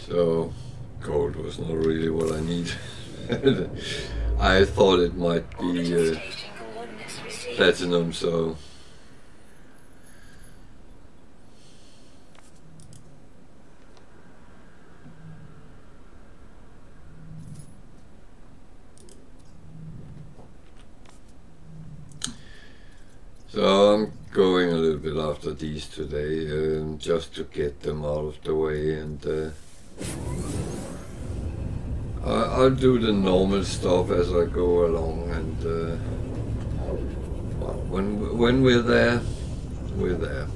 So, gold was not really what I need. I thought it might be platinum, so I'm going a little bit after these today, just to get them out of the way, and I'll do the normal stuff as I go along, and well, when we're there, we're there.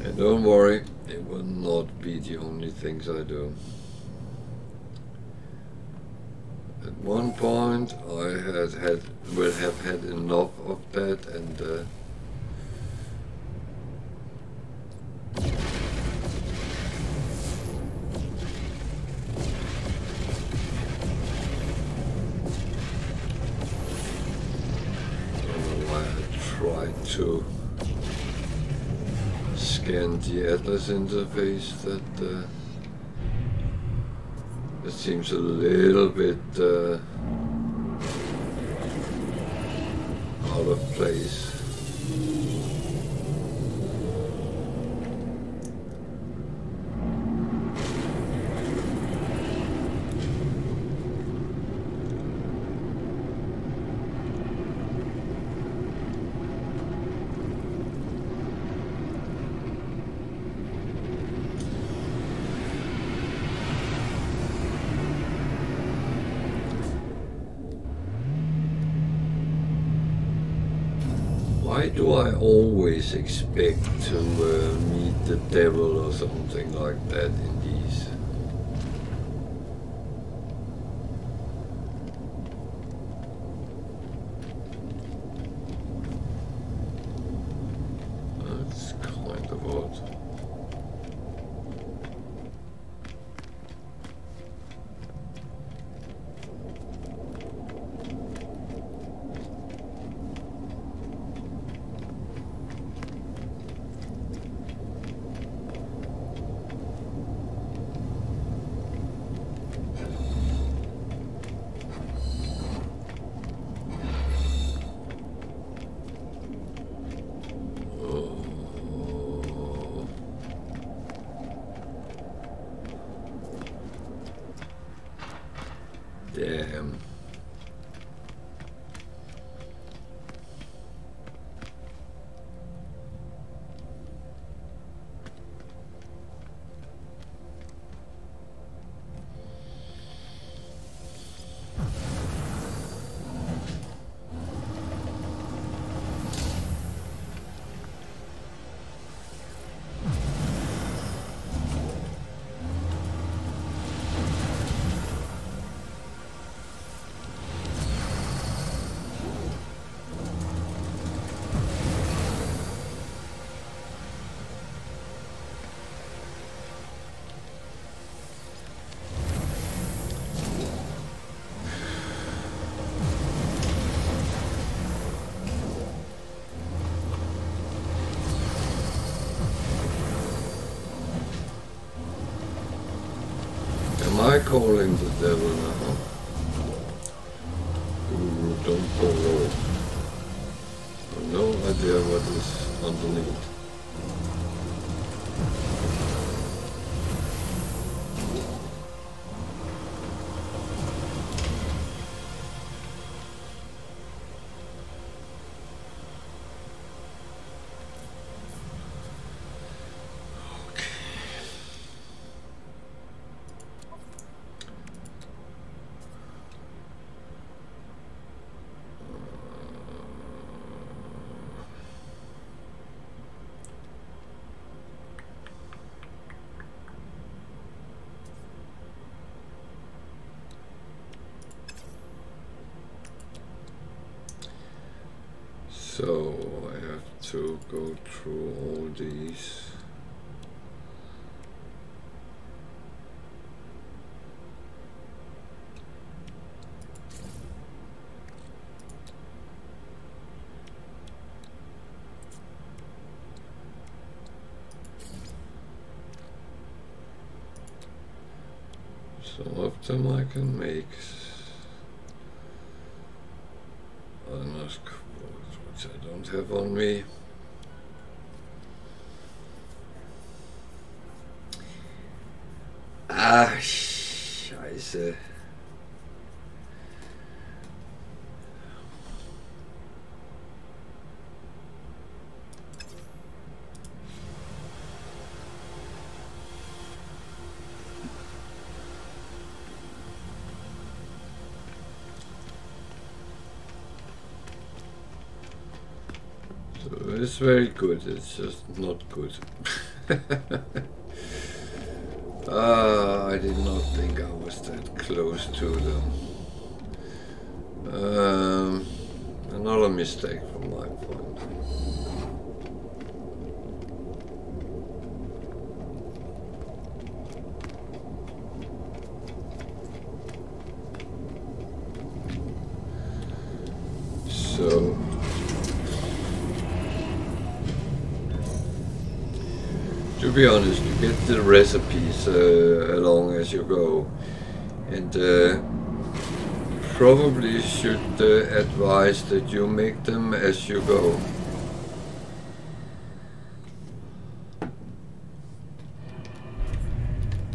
And don't worry, it will not be the only things I do. At one point I will have had enough of that, and I don't know why I tried to scan the Atlas interface. That it seems a little bit out of place. Why do I always expect to meet the devil or something like that in these? That's kind of odd. call him the devil now. Ooh, don't fall off. No idea what is underneath. So I have to go through all these. Some of them I can make. Which I don't have on me. Ah, scheiße. It's very good, it's just not good. I did not think I was that close to them. Another mistake from my point. So to be honest, you get the recipes along as you go, and probably should advise that you make them as you go.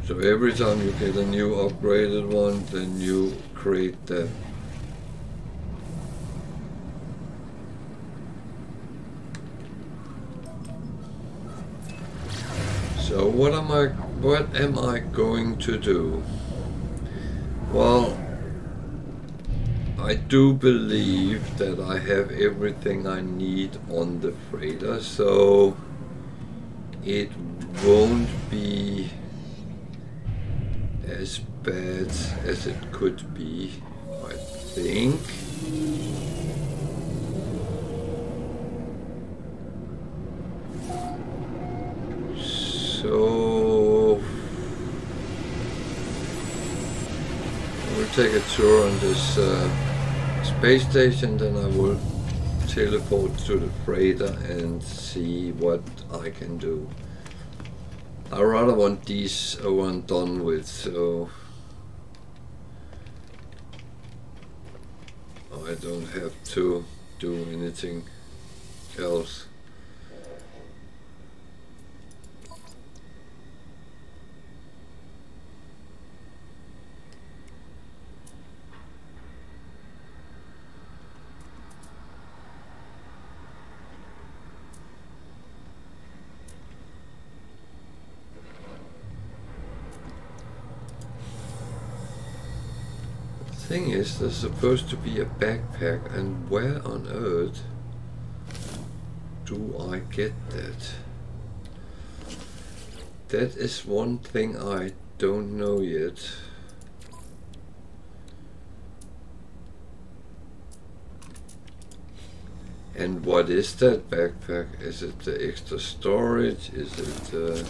So every time you get a new upgraded one, then you create them. So what am I going to do? Well, I do believe that I have everything I need on the freighter, so it won't be as bad as it could be, I think. So we'll take a tour on this space station, then I will teleport to the freighter and see what I can do. I rather want these over and done with, so I don't have to do anything else. Thing is, there's supposed to be a backpack, and where on earth do I get that? That is one thing I don't know yet. And what is that backpack? Is it the extra storage? Is it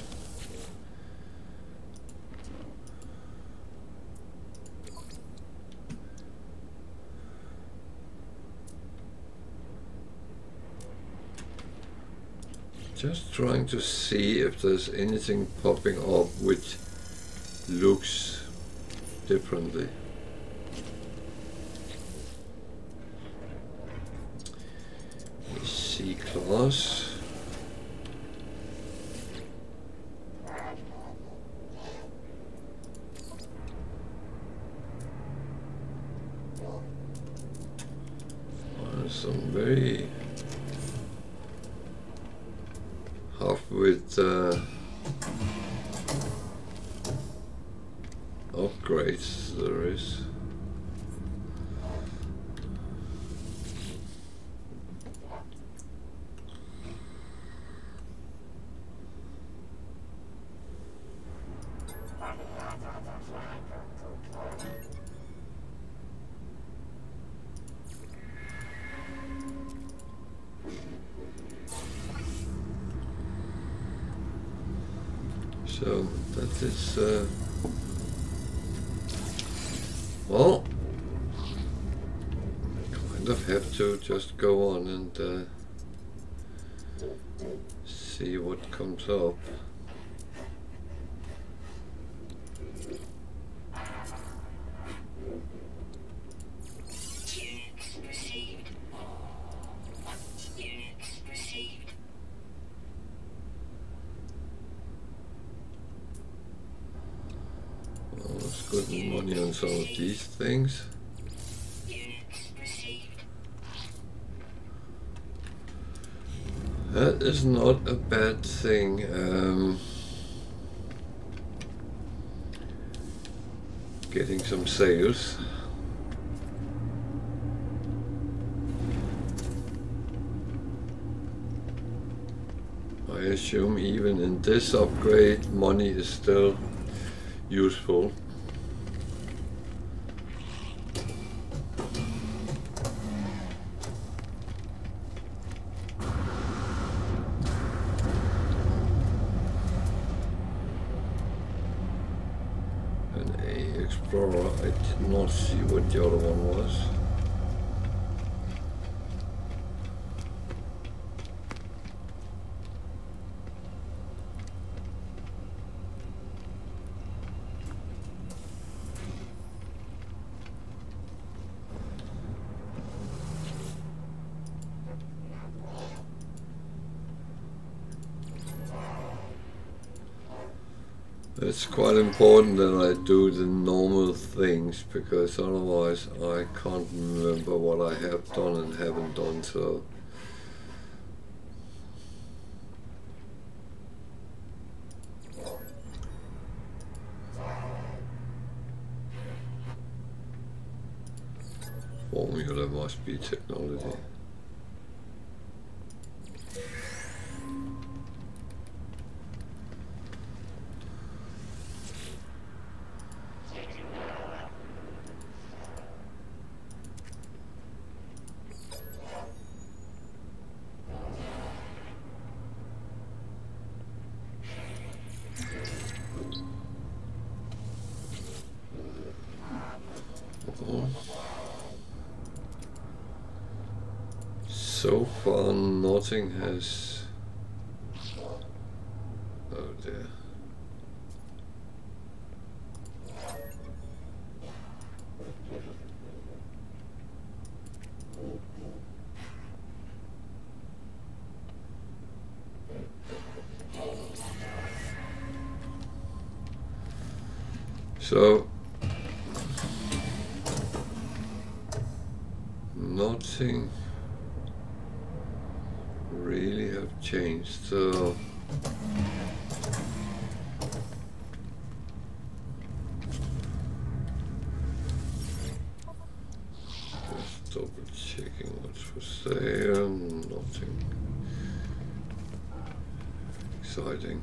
just trying to see if there's anything popping up which looks differently. C-class. Some very half-width upgrades there is. So that is well, kind of have to just go on and see what comes up. Good money on some of these things. That is not a bad thing. Getting some sales. I assume even in this upgrade money is still useful. Explorer, I did not see what the other one was. It's quite important that I do the normal things, because otherwise I can't remember what I have done and haven't done. So formula must be technology. So far nothing has... Oh dear. So nothing really have changed, so just double checking what's for sale. Nothing exciting.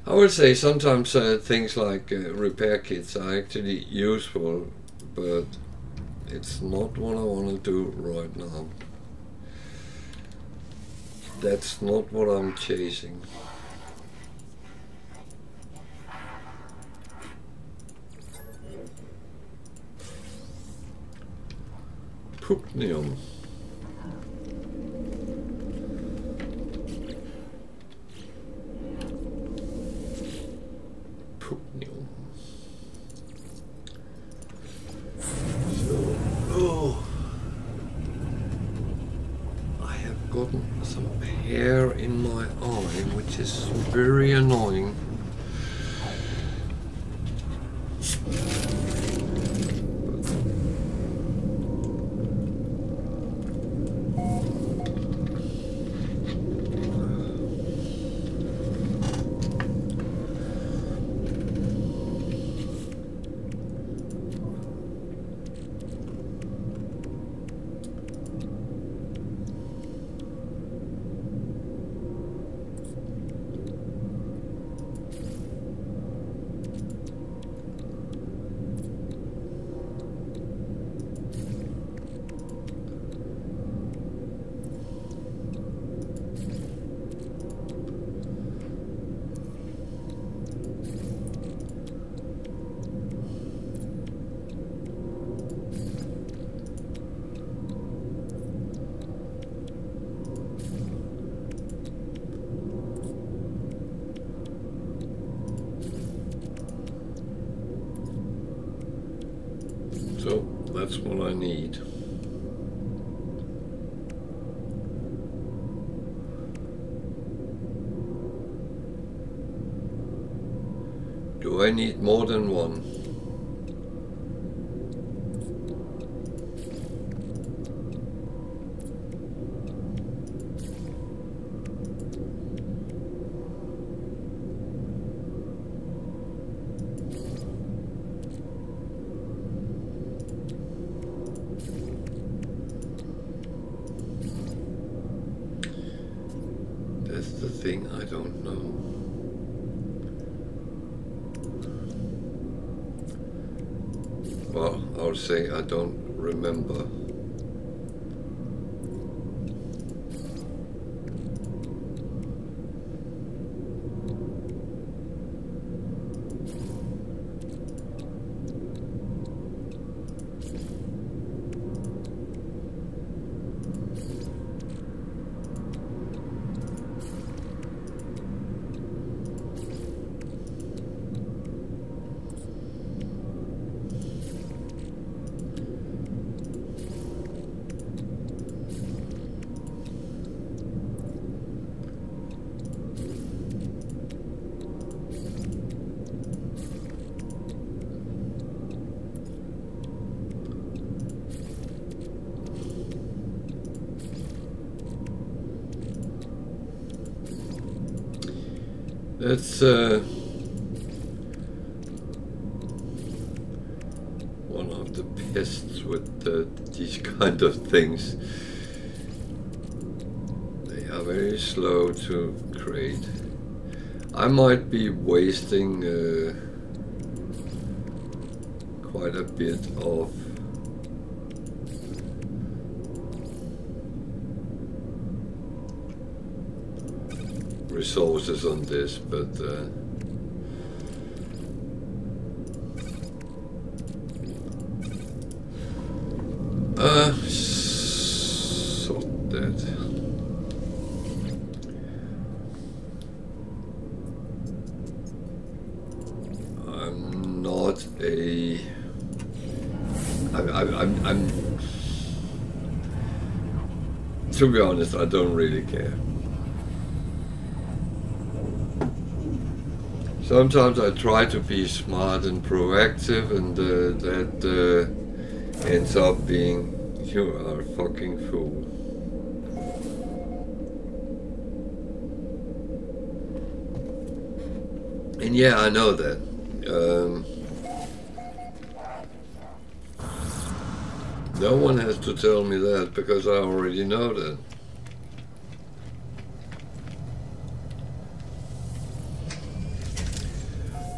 I would say sometimes things like repair kits are actually useful, but it's not what I want to do right now. That's not what I'm chasing. Pugnium. Pugnium. So, oh, I have gotten some hair in my eye, which is very annoying. So that's what I need. Do I need more than one? That's the thing, I don't know. Well, I'll say I don't remember. That's one of the pests with these kind of things. They are very slow to create. I might be wasting quite a bit of resources on this, but sort that. I'm not a. I'm. To be honest, I don't really care. Sometimes I try to be smart and proactive, and that ends up being, you are a fucking fool. And yeah, I know that. No one has to tell me that, because I already know that.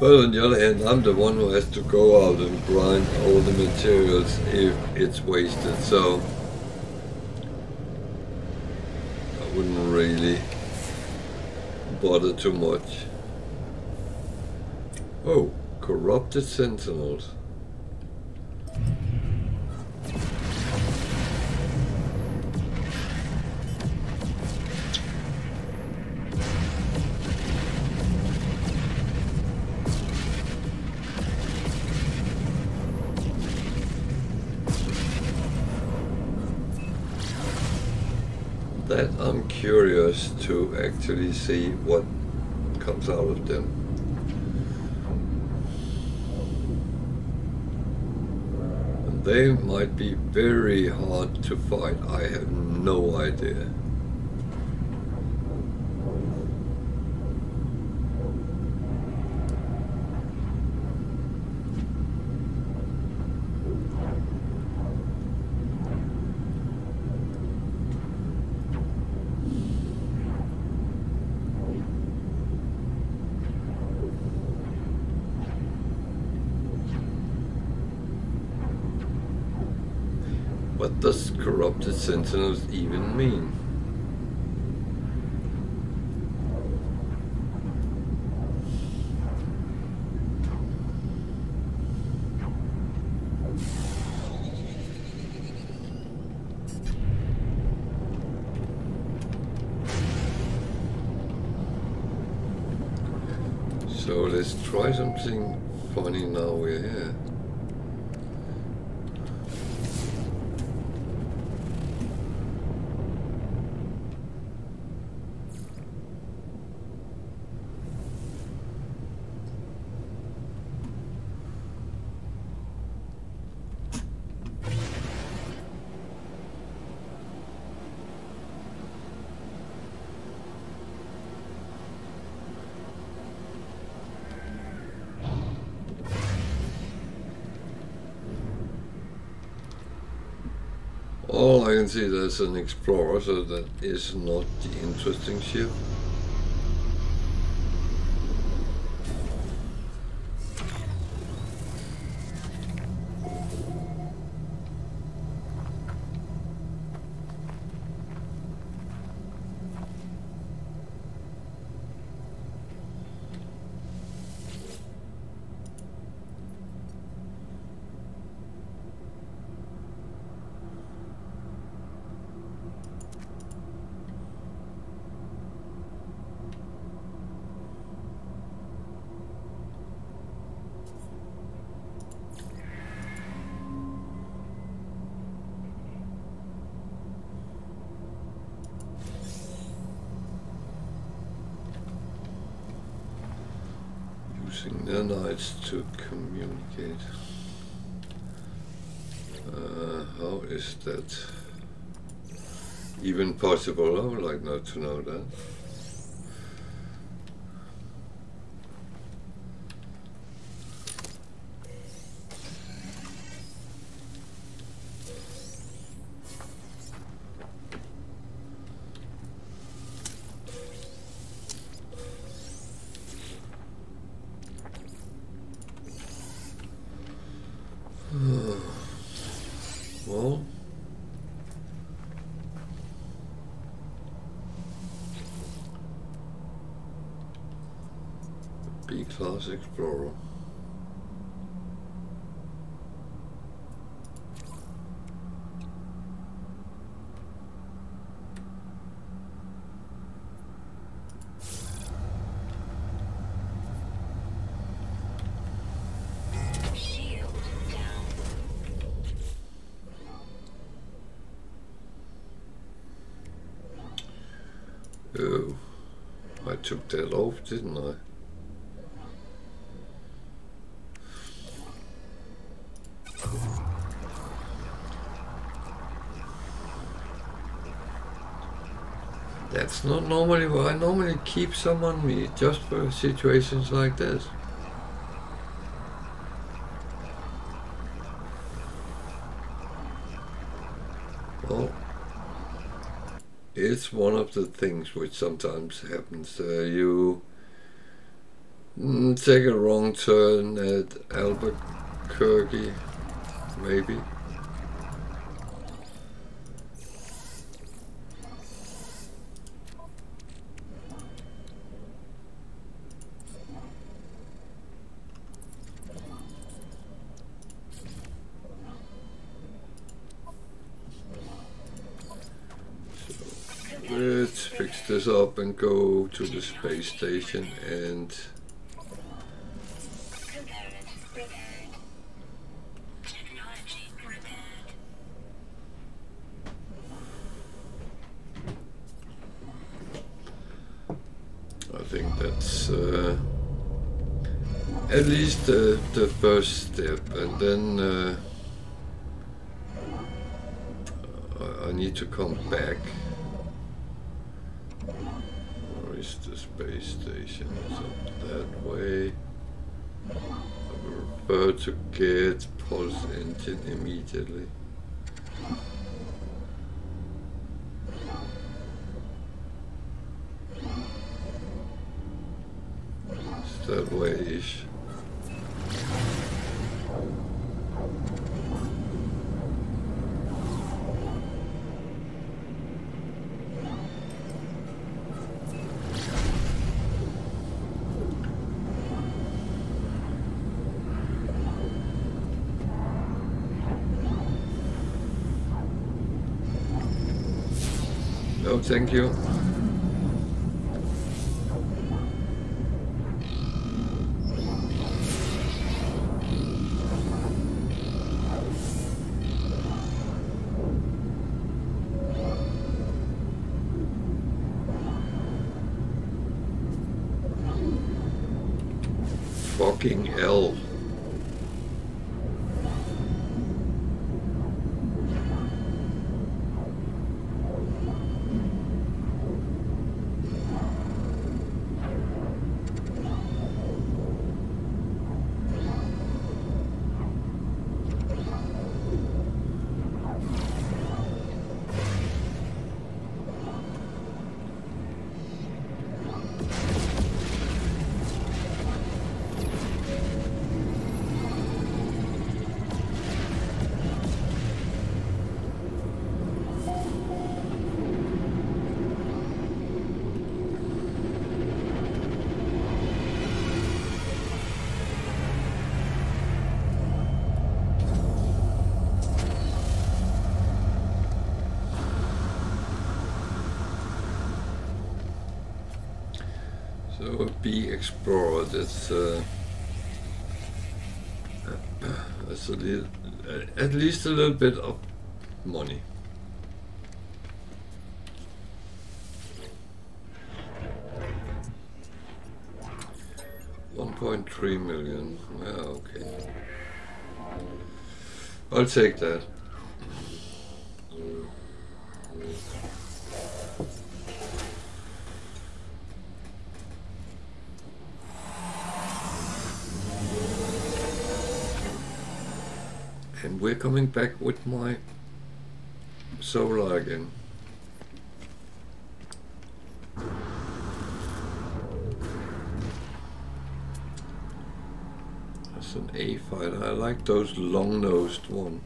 But on the other hand, I'm the one who has to go out and grind all the materials if it's wasted, so I wouldn't really bother too much. Oh, corrupted sentinels. that I'm curious to actually see what comes out of them. And they might be very hard to fight. I have no idea. What does corrupted sentinels even mean? So let's try something funny now we're here. All I can see there's an explorer, so that is not the interesting ship. Using nanites to communicate. How is that even possible? I would like not to know that. Well, B-class explorer. Oh, I took that off, didn't I? That's not normally what I normally keep some on me, just for situations like this. Well, it's one of the things which sometimes happens. You take a wrong turn at Albuquerque, maybe. Let's fix this up and go to the space station and It's at least the first step, and then I need to come back. Where is the space station? It's up that way. I prefer to get pulse engine immediately. It's that way-ish. No, thank you. Fucking hell. So be explored. It's a little, at least a little bit of money. $1.3 million. Yeah, okay. I'll take that. And we're coming back with my solar again. That's an A fighter. I like those long-nosed ones.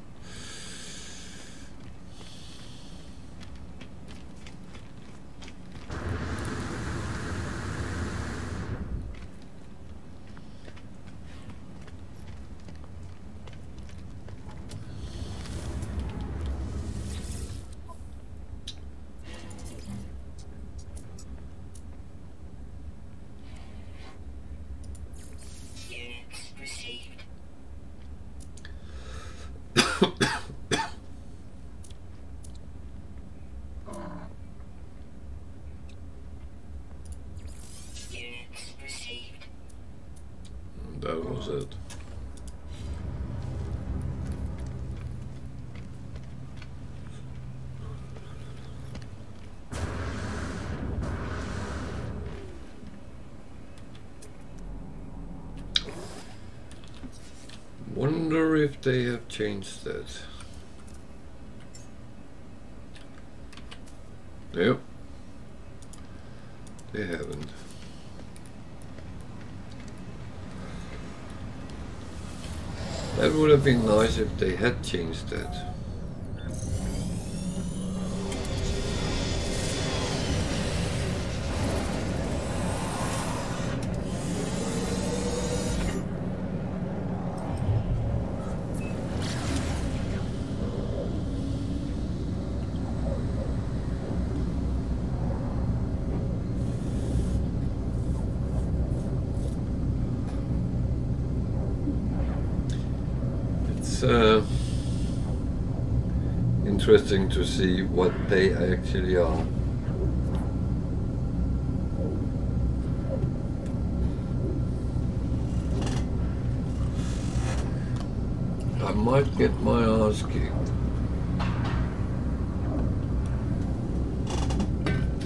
That was it. Wonder if they have changed that. Yep. They haven't. That would have been nice if they had changed that. Interesting to see what they actually are. I might get my ass kicked.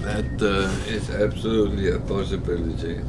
That is absolutely a possibility.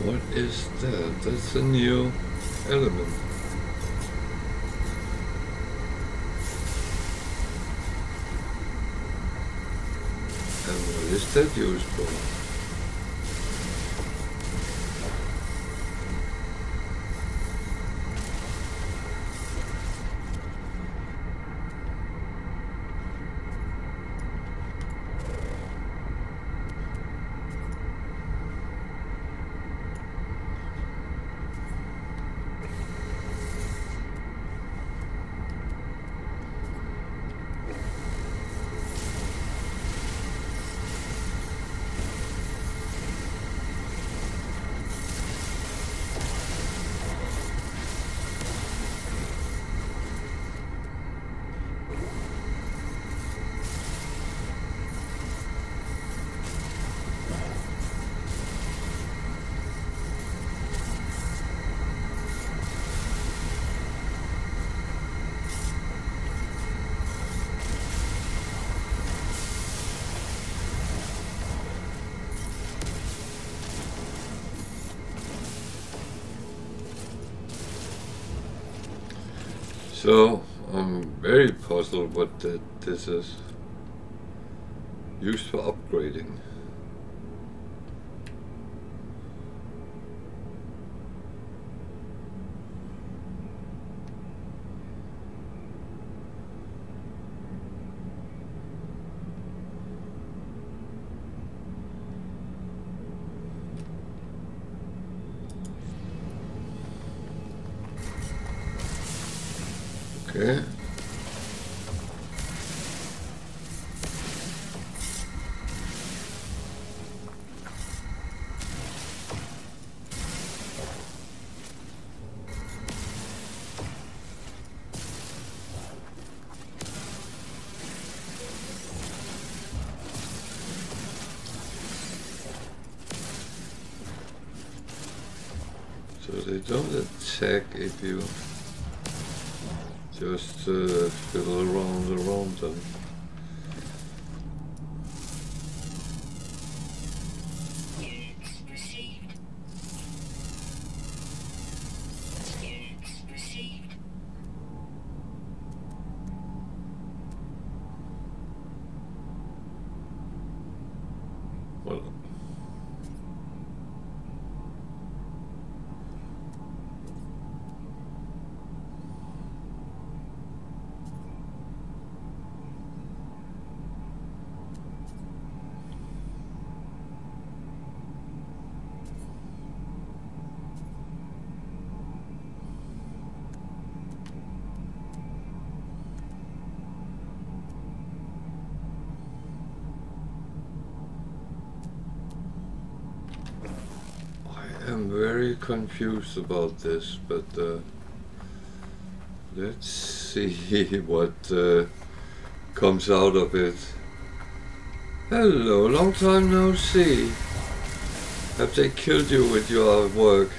What is that? That's a new element. And what is that used for? So I'm very puzzled what this is used for upgrading. Okay. So they don't attack if you just fiddle around them. Units received. Units received. Well, I'm very confused about this, but let's see what comes out of it. Hello, long time no see. Have they killed you with your work?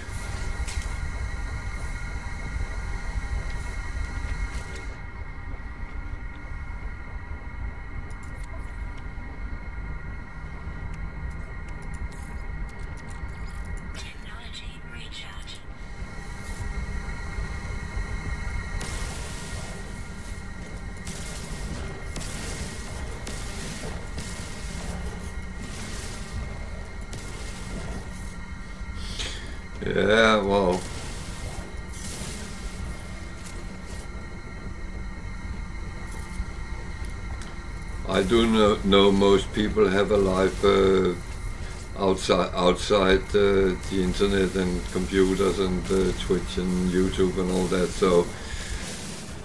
Yeah, well. I do know most people have a life outside the internet and computers and Twitch and YouTube and all that, so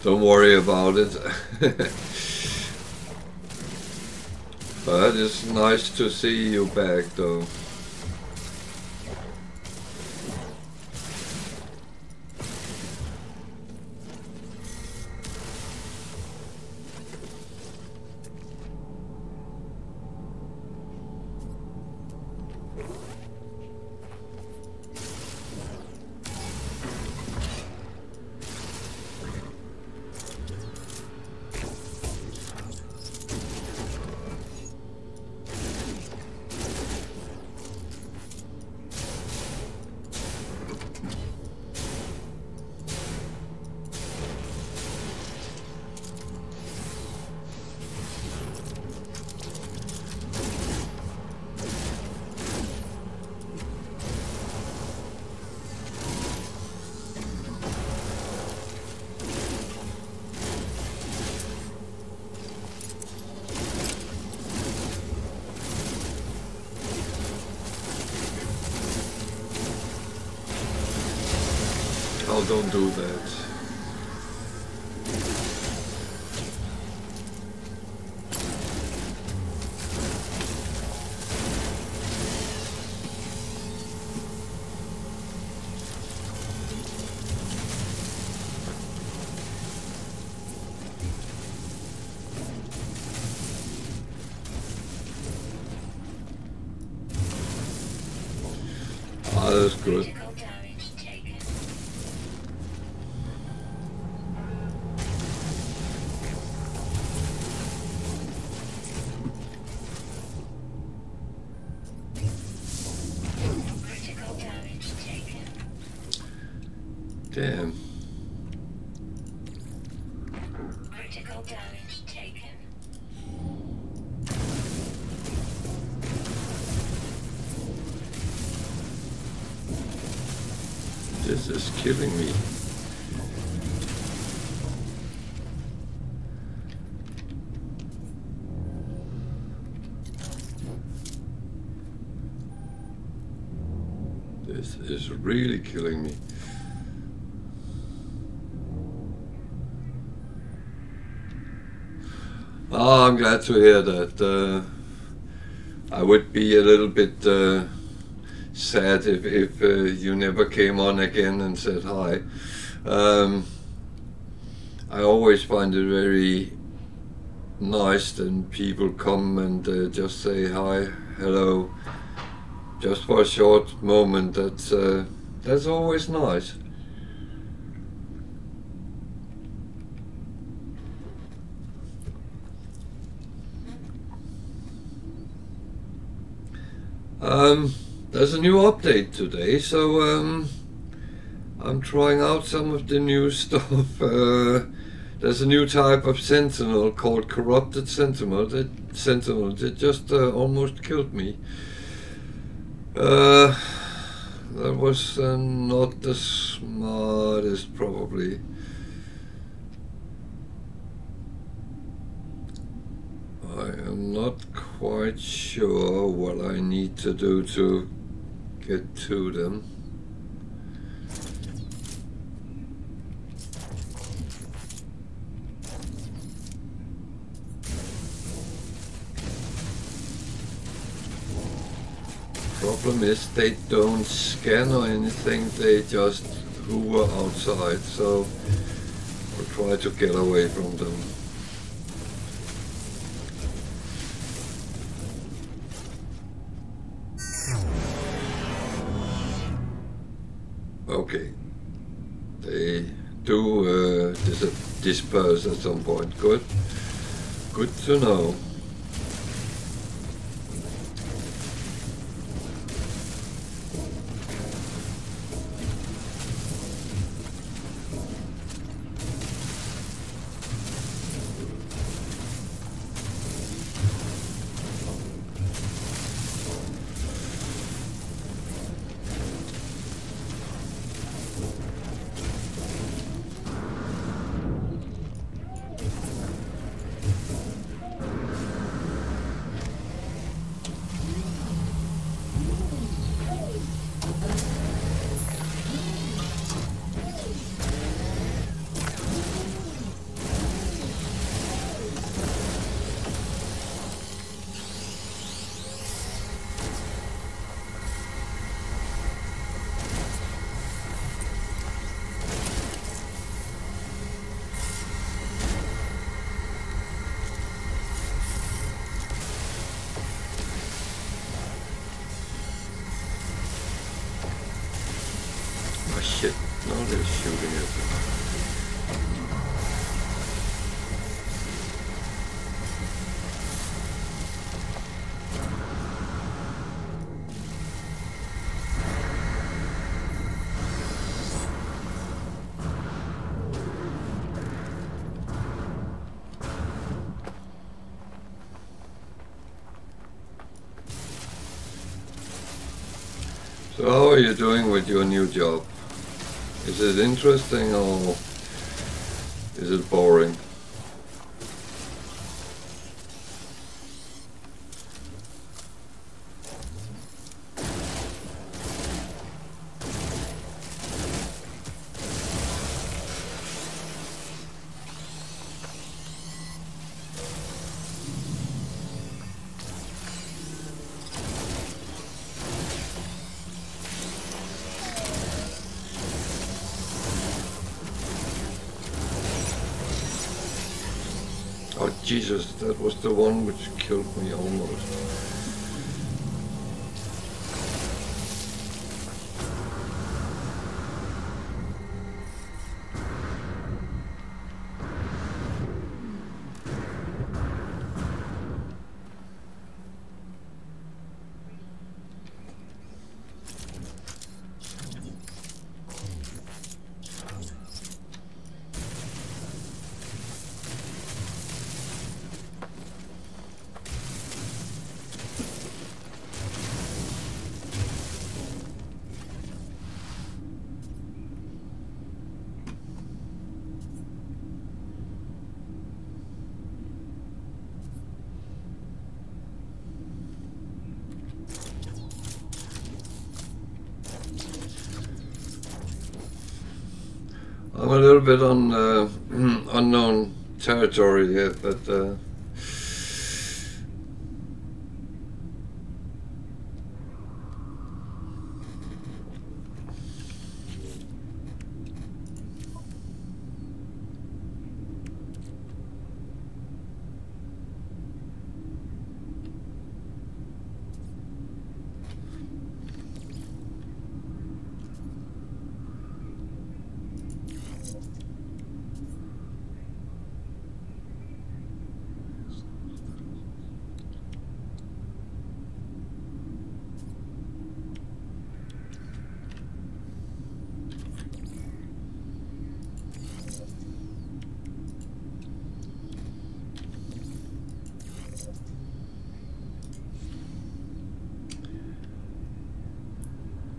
don't worry about it. But it's nice to see you back though. Oh, don't do that. Ah, that's good. Critical damage taken. Critical damage taken. Damn. Critical damage taken. This is killing me. This is really killing me. Oh, I'm glad to hear that. I would be a little bit sad if you never came on again and said hi. I always find it very nice when people come and just say hi, hello, just for a short moment. That's always nice. There's a new update today, so I'm trying out some of the new stuff. There's a new type of sentinel called corrupted sentinel. That just almost killed me. That was not the smartest, probably. I am not quite sure what I need to do to get to them. Problem is they don't scan or anything, they just hover outside, so I'll try to get away from them. Okay, they do disperse at some point. Good to know. Oh shit, now they're shooting at me. So how are you doing with your new job? Is it interesting or is it boring? Oh Jesus, that was the one which killed me almost. I'm a little bit on unknown territory here, but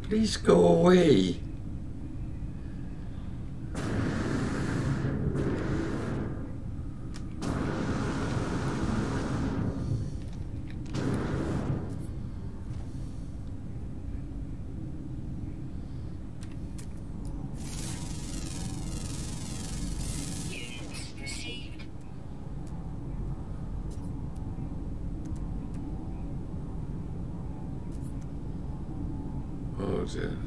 please go away. Oh dear.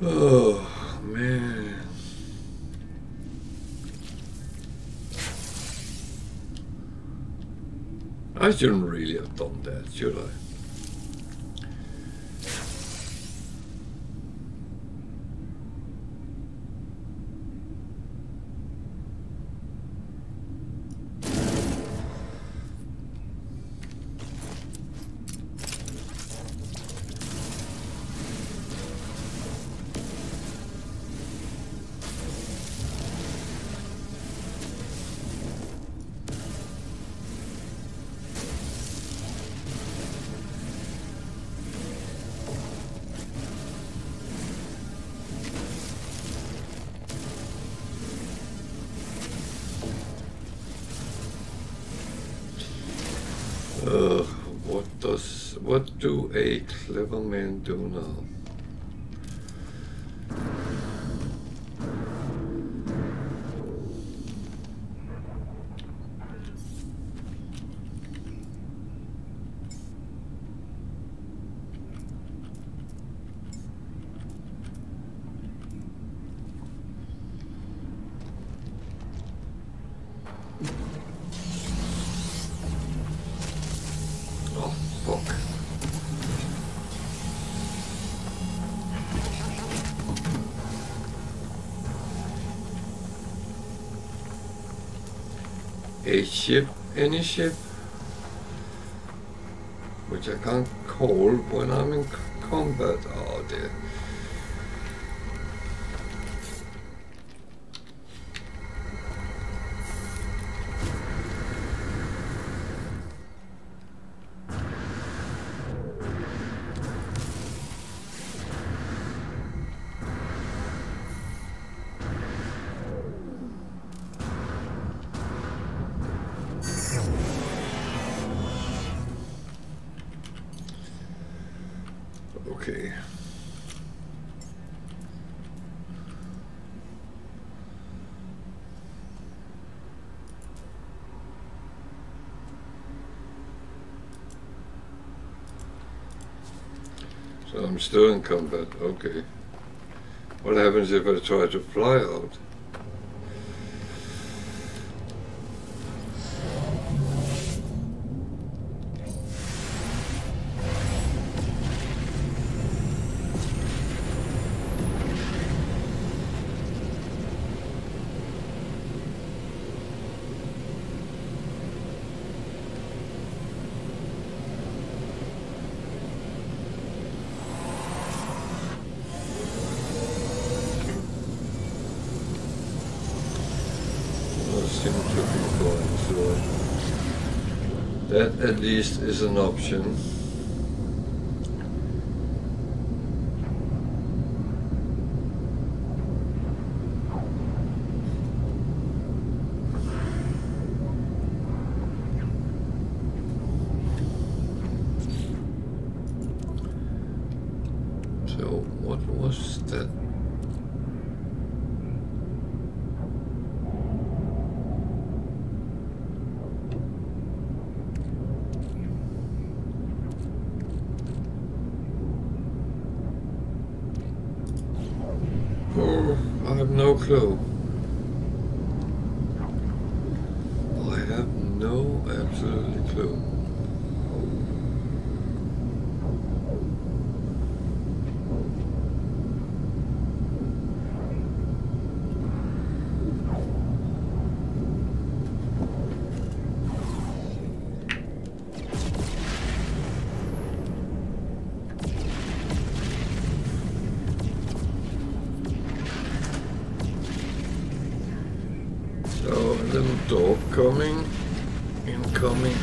Oh man. I shouldn't really have done that, should I? What do a clever man do now? a ship, any ship, which I can't call when I'm in combat. Oh dear. Okay. So I'm still in combat, okay. What happens if I try to fly out? Seem to be going, so that at least is an option. So what was that? I have no clue. I have no absolutely clue. So a little dog coming, incoming.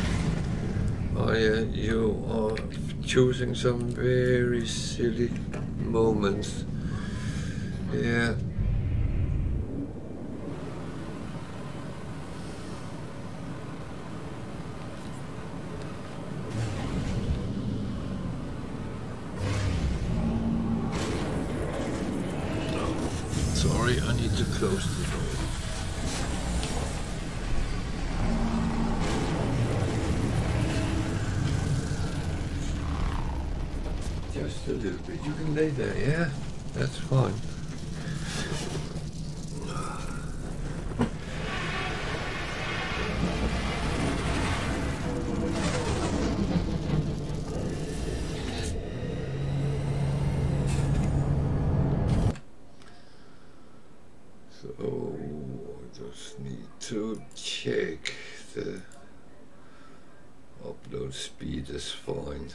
Oh yeah, you are choosing some very silly moments. Yeah. Sorry, I need to close the door. Just a little bit. You can lay there, yeah? That's fine. So I just need to check the upload speed is fine.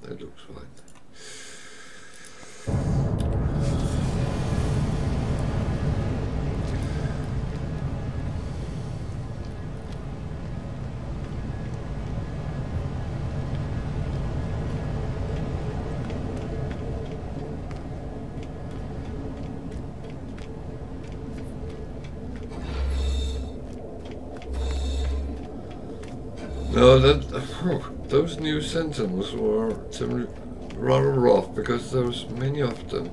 That looks fine. No, those new sentinels were rather rough because there was many of them,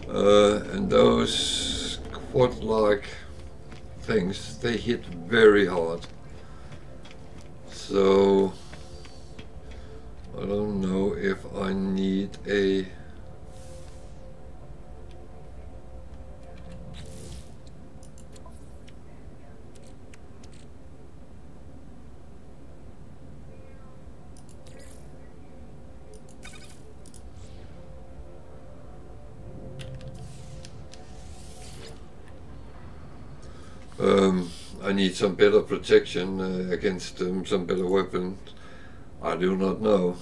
and those quad-like things, they hit very hard. So I don't know if I need a need some better protection against them, some better weapons. I do not know.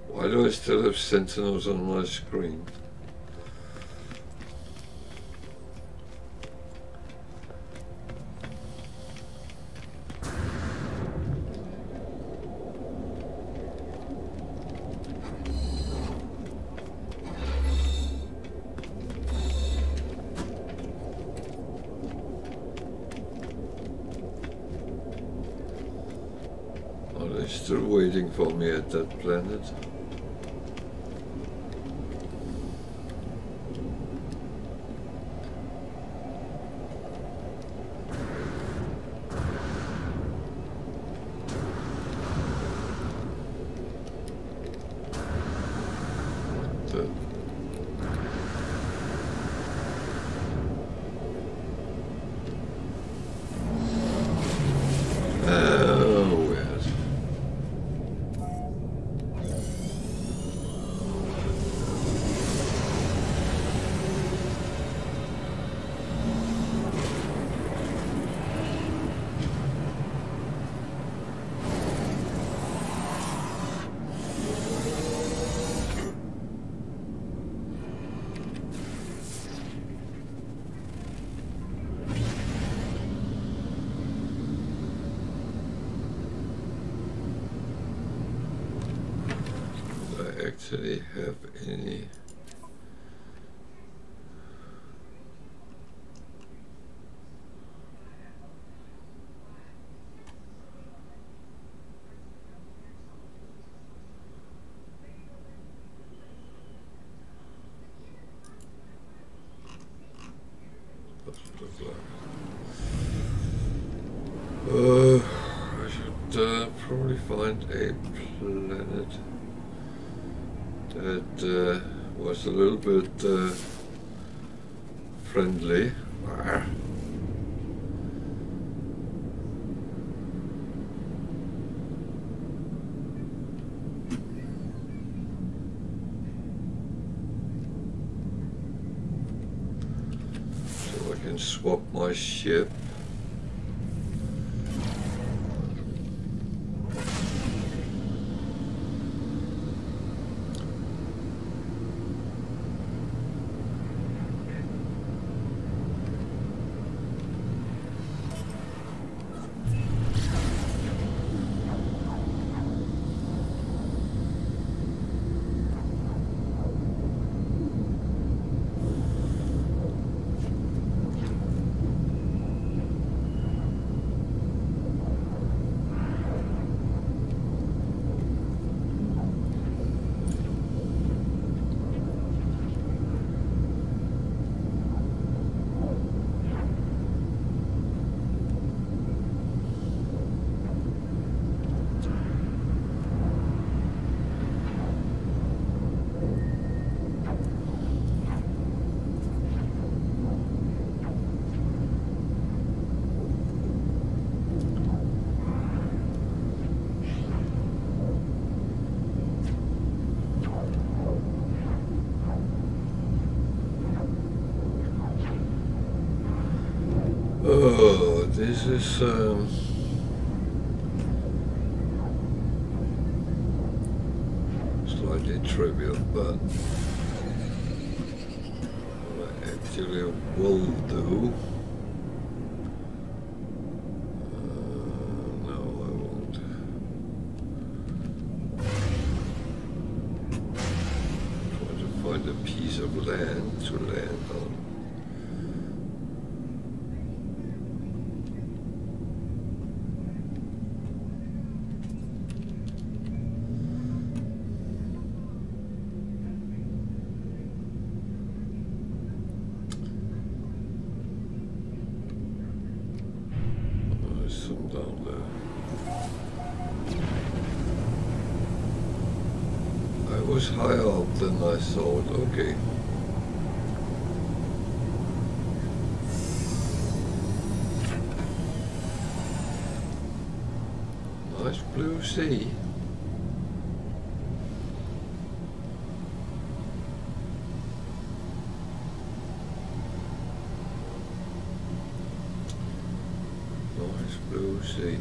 Why do I still have sentinels on my screen? Are they still waiting for me at that planet? Actually have any I should probably find a planet that was a little bit friendly. So I can swap my ship. Oh, this is slightly trivial, but what I actually will do. No, I won't. Try to find a piece of land to land on. Was higher up than I thought. Okay. Nice blue sea. Nice blue sea.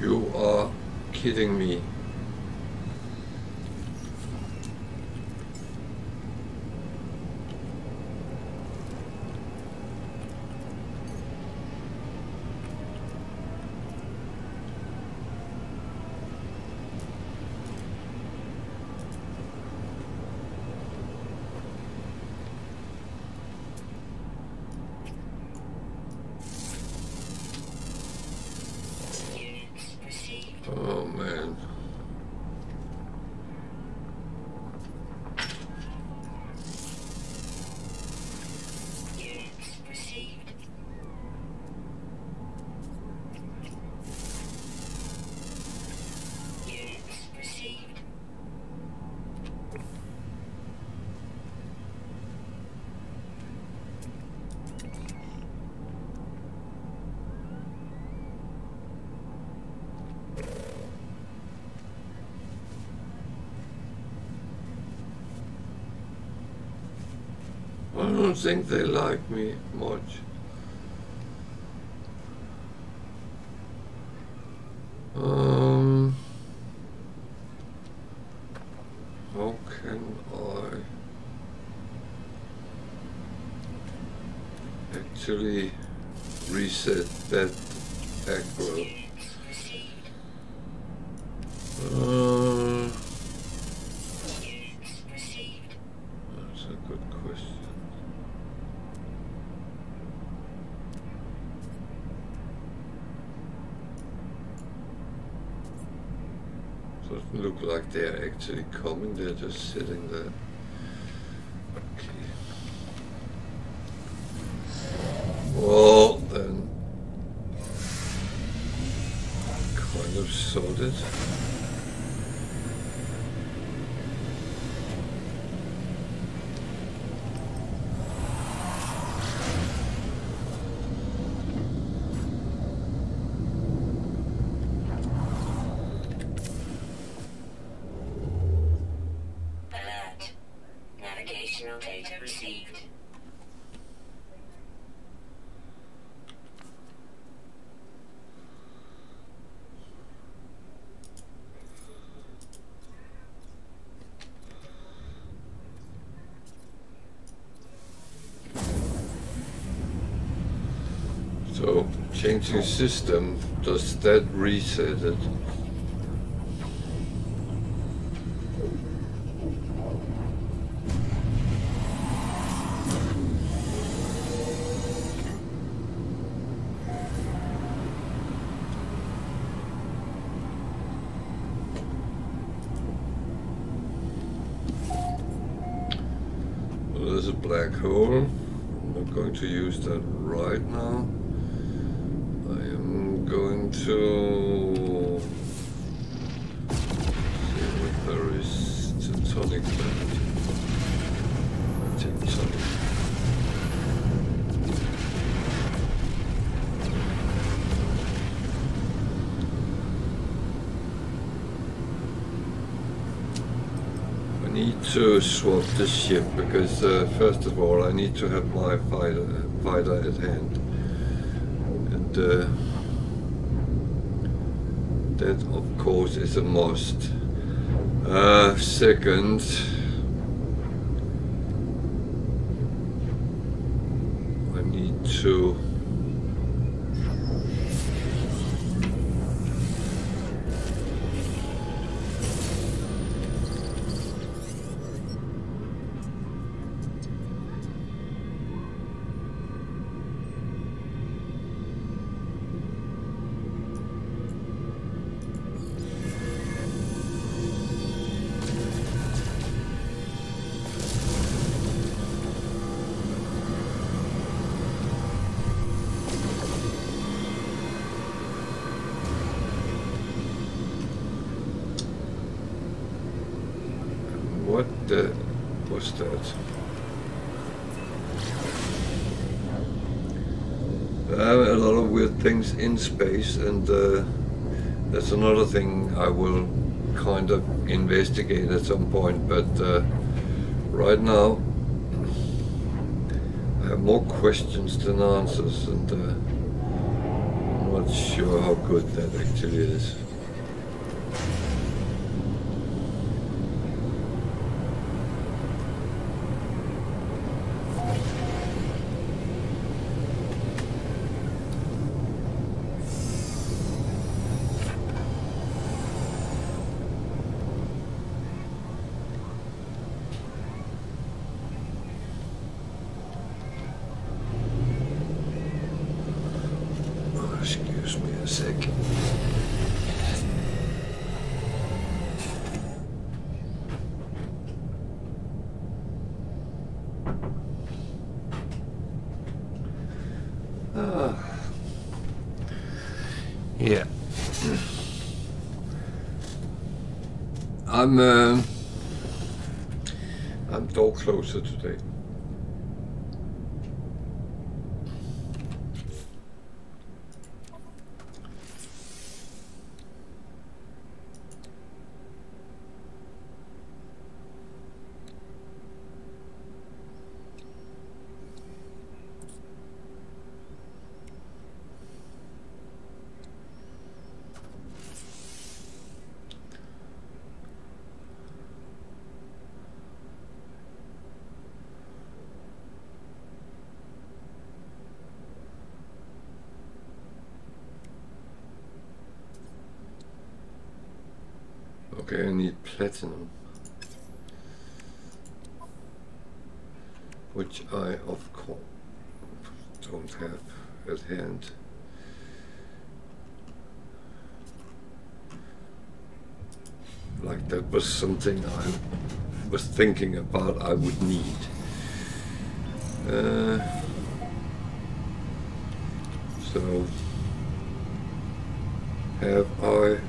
You are kidding me. Oh man. Units received. Units received. I don't think they like me much. How can I actually reset that aggro? Units received. Units received. That's a good question. Doesn't look like they're actually coming, they're just sitting there. Okay. Well, then, kind of sorted. Alert. Navigational data received. So, changing system, does that reset it? black hole. I'm not going to use that right now. I am going to see if there is tectonic planet. Tectonic. I need to swap the ship because first of all I need to have my fighter at hand, and that of course is a must. Second, I need to what's that? A lot of weird things in space, and that's another thing I will kind of investigate at some point, but right now I have more questions than answers, and I'm not sure how good that actually is. Excuse me a second. Yeah. I'm door closer today. Okay, I need platinum, which I of course don't have at hand. Like that was something I was thinking about I would need. So have I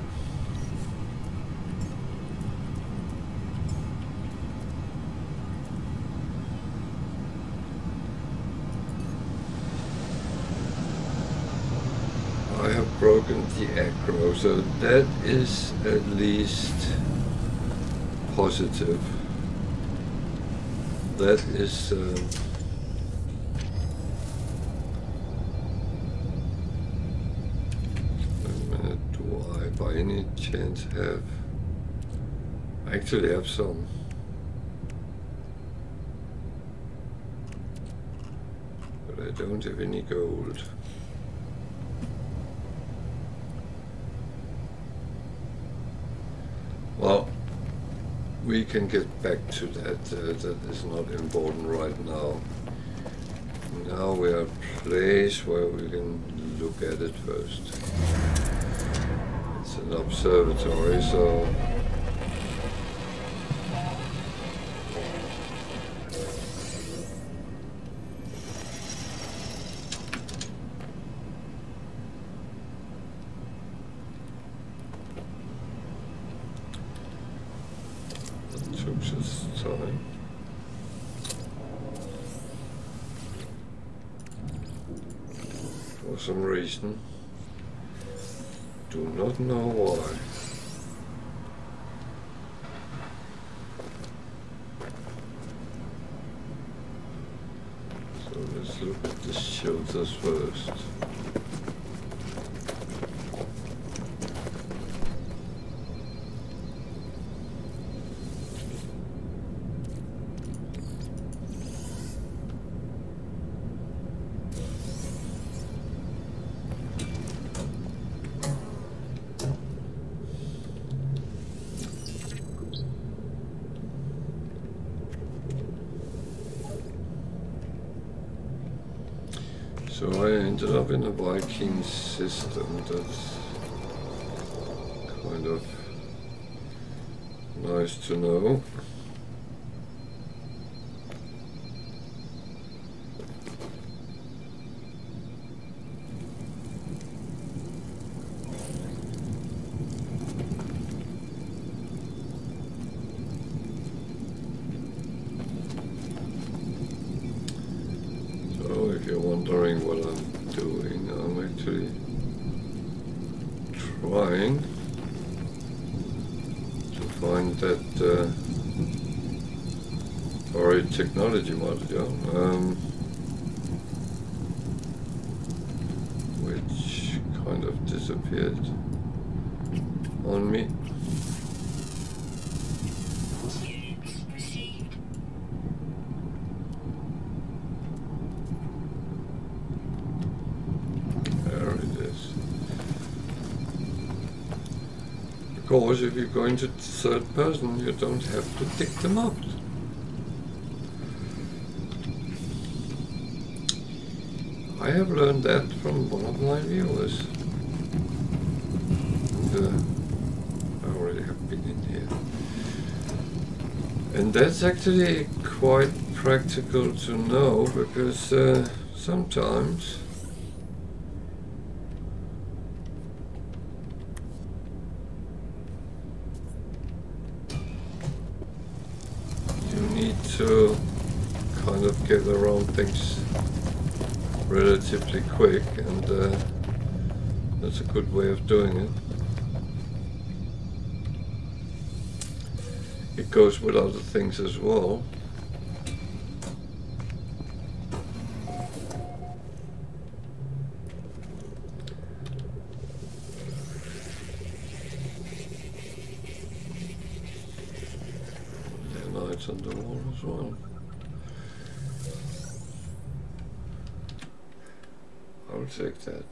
broken the aggro, so that is at least positive. That is do I by any chance have, I actually have some, but I don't have any gold. Well, we can get back to that. That is not important right now. Now we are at a place where we can look at it first. It's an observatory, so time. For some reason. Do not know why. So let's look at the shelters first. So I ended up in a Viking system. That's kind of nice to know. If you're wondering what I'm doing, I'm actually trying to find that already technology module, which kind of disappeared on me. Of course, if you're going to third person, you don't have to dig them up. I have learned that from one of my viewers. And, I already have been in here. And that's actually quite practical to know, because sometimes to kind of get around things relatively quick, and that's a good way of doing it. It goes with other things as well. On the wall as well. I'll take that.